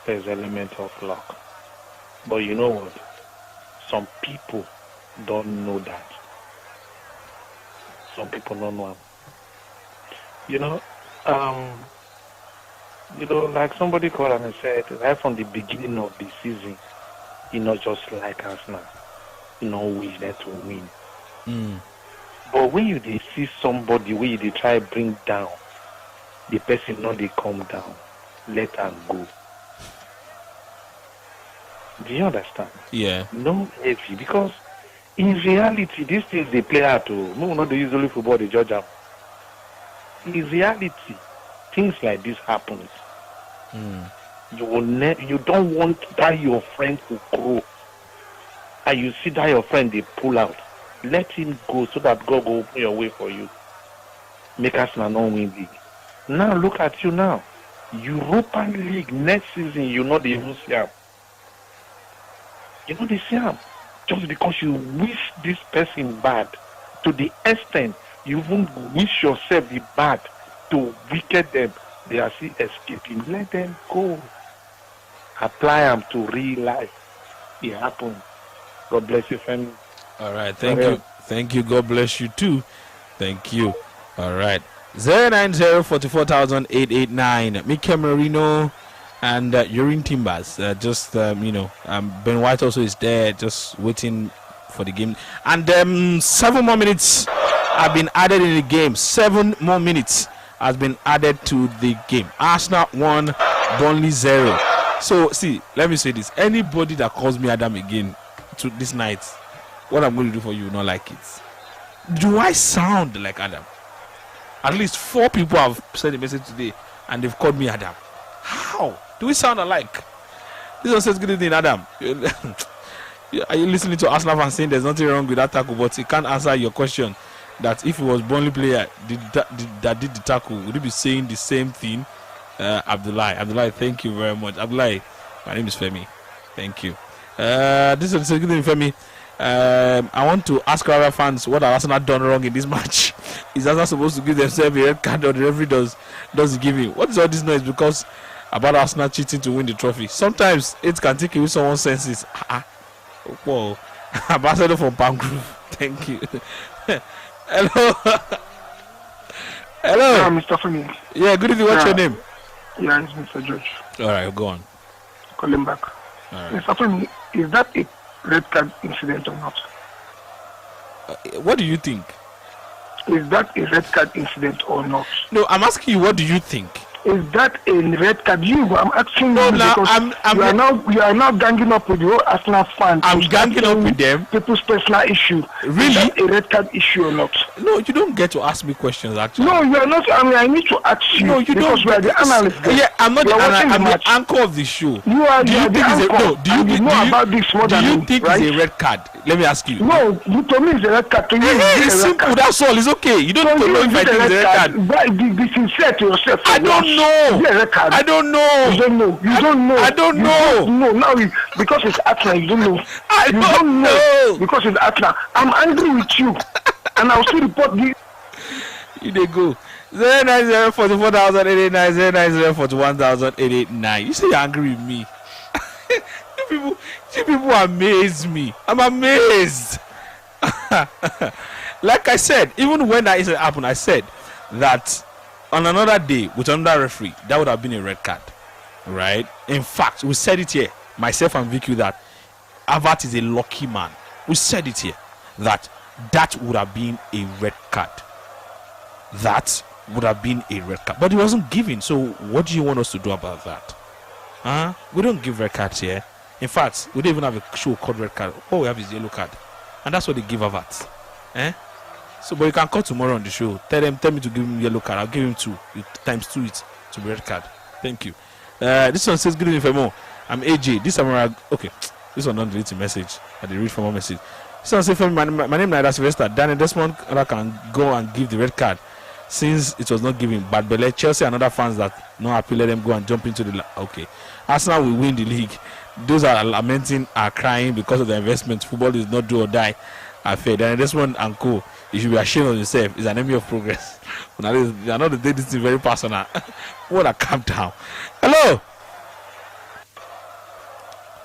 there's element of luck. But you know what? Some people don't know that. Some people don't know. Like somebody called and said, right from the beginning of the season, just like Arsenal, we there to win. But when you see somebody where they try bring down, the person they come down, let her go. Do you understand? Yeah. No heavy, because in reality, these things they play out. No, not the usually football they judge them. In reality, things like this happen. You don't want that your friend to grow, and you see that your friend they pull out. Let him go so that God will open your way for you. Make us not win league. Now look at you now. European League next season, you know they even see him. You know they see him. Just because you wish this person bad, to the extent you even wish yourself the bad to wicked them, they are still escaping. Let them go. Apply them to real life. It happens. God bless you, family. All right, thank you. Thank you. God bless you too. Thank you. All right. 090-44,889. Mikel Merino and Urine Timbers. Ben White also is there, just waiting for the game. And 7 more minutes have been added in the game. 7 more minutes has been added to the game. Arsenal 1, Burnley 0. So, see, let me say this. Anybody that calls me Adam again to this night, what I'm going to do for you will not like it. Do I sound like Adam? At least 4 people have sent a message today and they've called me Adam. How? Do we sound alike? This one says, good evening, Adam. Are you listening to Arsenal fans saying there's nothing wrong with that tackle, but he can't answer your question that if it was Burnley player that did the tackle, would he be saying the same thing? Abdullah, thank you very much. Abdullah, my name is Femi. Thank you. This is good evening, Femi. I want to ask our fans what have Arsenal done wrong in this match. Is Arsenal supposed to give themselves a red card or the referee does he give it? What is all this noise because about Arsenal cheating to win the trophy? Sometimes it can take away someone's senses. Whoa. Ambassador from Palm Grove. Thank you. Hello. Hello. Yeah, Mr. Femi. Yeah, good evening. What's your name? Yeah, it's Mr. George. All right, go on. Call him back. All right. Mr. Femi, is that a red card incident or not? What do you think? Is that a red card incident or not? No, I'm asking you, what do you think? Is that a red card? I'm asking no, you now, because you are now ganging up with your Arsenal fans. I'm ganging up with them. People's personal issue. Really? Is that a red card issue or not? No, you don't get to ask me questions actually. No, you are not. I need to ask you. No, you don't. We are the analyst. Yeah, I'm not the analyst. I'm the anchor of the show. You are the anchor. Do you know about this more than me? Do you think it's a red card? Let me ask you. No, to me it's a red card. To you, it's simple. That's all. It's okay. You don't know if I think it's a red card. Be sincere to yourself. I don't know. I don't know. You don't know. You don't know. I don't know. No, now because it's Atlas, you don't know. I don't know. Because it's Atlas. I'm angry with you, and I'll still report this. You they go 090-44,889 090-41,889. You say you're angry with me. You people amaze me. I'm amazed. Like I said, even when that incident happened, I said that on another day with another referee, that would have been a red card, right? In fact, we said it here, myself and Vicky, that Havertz is a lucky man. We said it here that would have been a red card. That would have been a red card, but it wasn't given. So, what do you want us to do about that? We don't give red cards here. In fact, we don't even have a show called red card. All we have is yellow card, and that's what they give Havertz. So, but you can call tomorrow on the show. Tell me to give him yellow card. I'll give him 2. You times 2 it to be red card. Thank you. This one says, good evening, Femo. I'm AJ. This time okay. This one don't delete the message. I did read from my message. This one says, my name is Sylvester. Danny Desmond can go and give the red card. since it was not given. But Bele, Chelsea and other fans that not happy, let them go and jump into the okay. Arsenal will win the league. Those are lamenting, are crying because of the investment. Football is not do or die affair. Then this one and co. You should be ashamed of yourself. It's an enemy of progress. Now I know they this is very personal. What a calm down. Hello.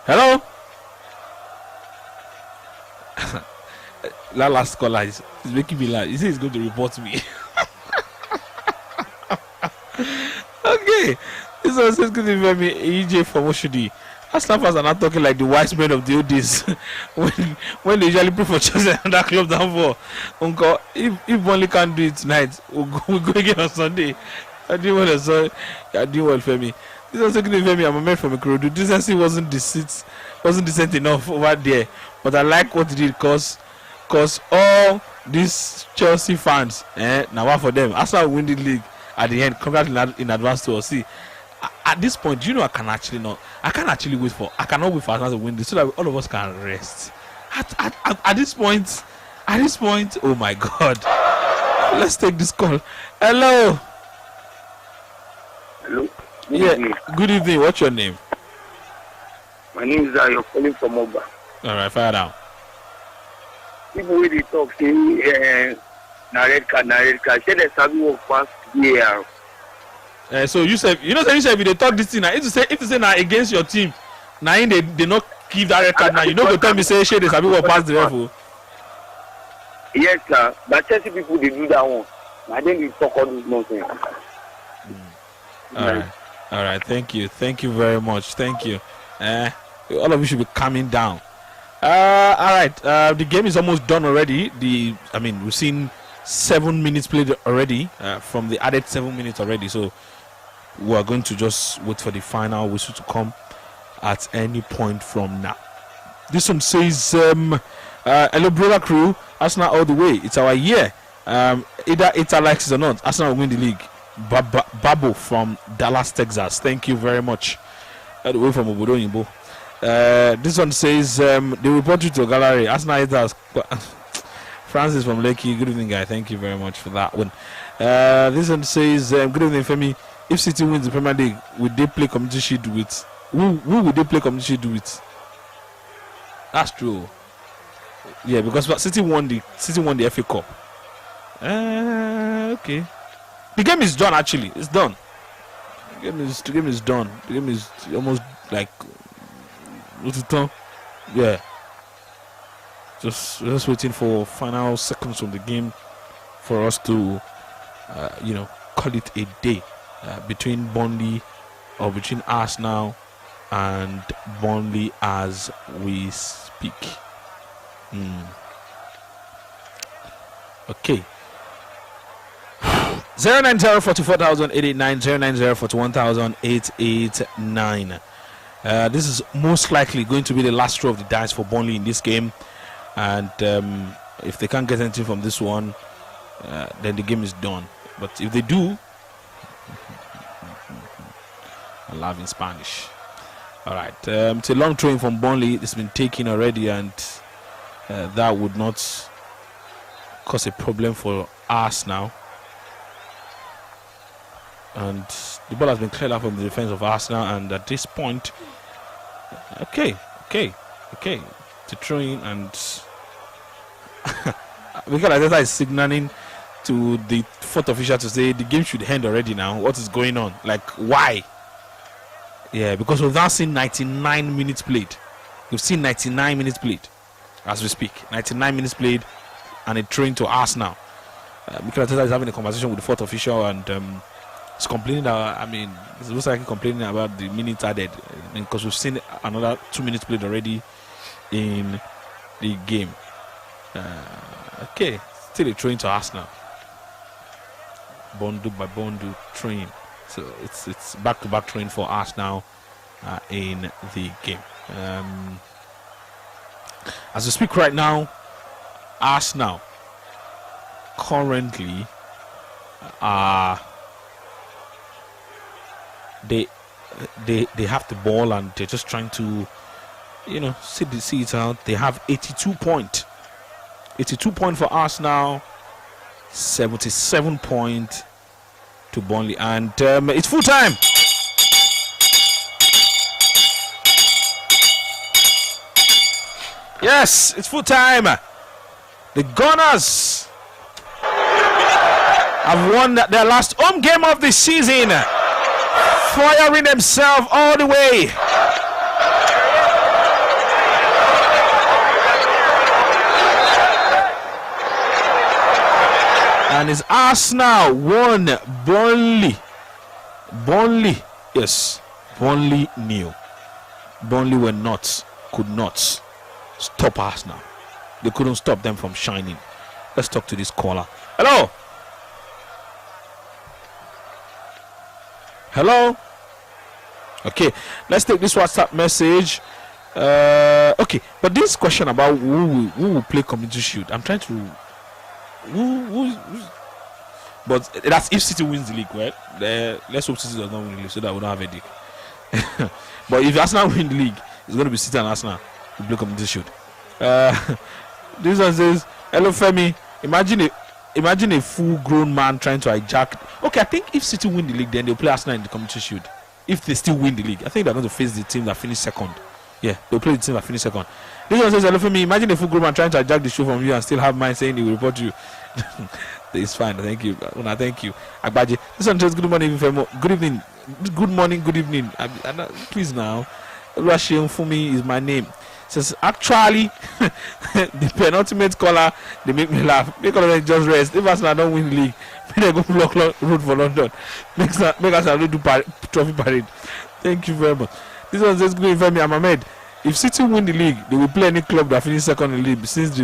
Hello. That last caller is making me laugh. He says he's going to report me. Okay. This one says good to me. EJ from Oshodi. Arsenal fans are not talking like the wise men of the old days when they usually play for Chelsea and that club down for Uncle. If Burnley can't do it tonight, we'll go again on Sunday. I do well, sorry. I do well for me. This was taking for me. I'm a man from Ikorodu. Decency wasn't decent enough over there, but I like what he did cause all these Chelsea fans, now what for them? Arsenal win the league at the end. Congrats in advance to us. See, at this point, I cannot wait for Arsenal to win this so that all of us can rest. At this point, oh my God. Let's take this call. Hello. Hello. Good evening. What's your name? My name is Ayo, calling from Oba. All right, fire down. People with the talk say, na red card. Say the Sabi work past VAR. So you said if they talk this thing now, if you say now against your team, now they not give that red card now. You know go tell me say they Sabi work past the ref. Yes, sir. But Chelsea people they do that one. I think they talk all this nonsense. All right. Thank you very much. Thank you. All of you should be calming down. All right. The game is almost done already. We've seen 7 minutes played already from the added 7 minutes already. So we are going to just wait for the final whistle to come at any point from now. This one says, hello, brother crew. Arsenal all the way. It's our year. Either it likes it or not, Arsenal will win the league. Babo from Dallas, Texas. Thank you very much. All the way from Obodo Yimbo. This one says they report you to a gallery. Arsenal haters. Francis from Lekki. Good evening, guy. Thank you very much for that one. This one says good evening, Femi. If City wins the Premier League, would they play Community Shield with? Who would they play Community Shield with? That's true. Yeah, because City won the FA Cup. Okay. The game is done. Actually, it's done. The game is done. The game is almost like what's it done? Yeah. Just waiting for final seconds of the game for us to, call it a day between Burnley or between Arsenal and Burnley as we speak. Okay. 090-44,889, 090-41,889. This is most likely going to be the last throw of the dice for Burnley in this game. And if they can't get anything from this one, then the game is done. But if they do, I love in Spanish. All right. It's a long throw from Burnley. It's been taken already, and that would not cause a problem for us now. And the ball has been cleared out from the defense of Arsenal, and at this point, okay, to throw in, and Mikel Arteta is signaling to the fourth official to say the game should end already now. What is going on? Like, why? Yeah, because we've now seen 99 minutes played. We've seen 99 minutes played as we speak. 99 minutes played, and a throw to Arsenal. Mikel Arteta is having a conversation with the fourth official, and he's complaining that, it's most likely complaining about the minutes added, because we've seen another 2 minutes played already in the game. Okay, still a throwing to Arsenal. Bondu by Bondu throwing. So it's back-to-back throwing for Arsenal in the game. As we speak right now, Arsenal currently they have the ball, and they're just trying to see it out. They have 82 points for Arsenal, 77 points to Burnley, and it's full time. Yes, it's full time. The Gunners have won their last home game of the season, firing themselves all the way. And it's Arsenal 1, Burnley. Yes, Burnley nil. Burnley could not stop Arsenal. They couldn't stop them from shining. Let's talk to this caller. Hello. Hello. Okay, let's take this WhatsApp message. Okay, but this question about who will play Community Shield, I'm trying to. But that's if City wins the league, right? Let's hope City does not win the league so that we don't have a league. But if Arsenal win the league, it's going to be City and Arsenal who play Community Shield. This one says, "Hello Femi, imagine a full-grown man trying to hijack." Okay, I think if City win the league, then they'll play Arsenal in the Community Shield. If they still win the league, I think they're going to face the team that finished second. Yeah, they'll play the team that finished second. This one says, "Hello Femi, imagine a full-grown man trying to hijack the show from you and still have mine saying he will report you." It's fine, thank you. Thank you. Agbaje. This one says, "Good morning, Femo. Good evening. Good morning, good evening." Please now. Oluwaseun Fumi is my name. Says, actually, the penultimate caller, they make me laugh. Make all of them just rest. If Arsenal don't win the league, they go block road for London. Make us do trophy parade. Thank you very much. This one says, "Good evening, I'm Ahmed. If City win the league, they will play any club that finishes second in the league since the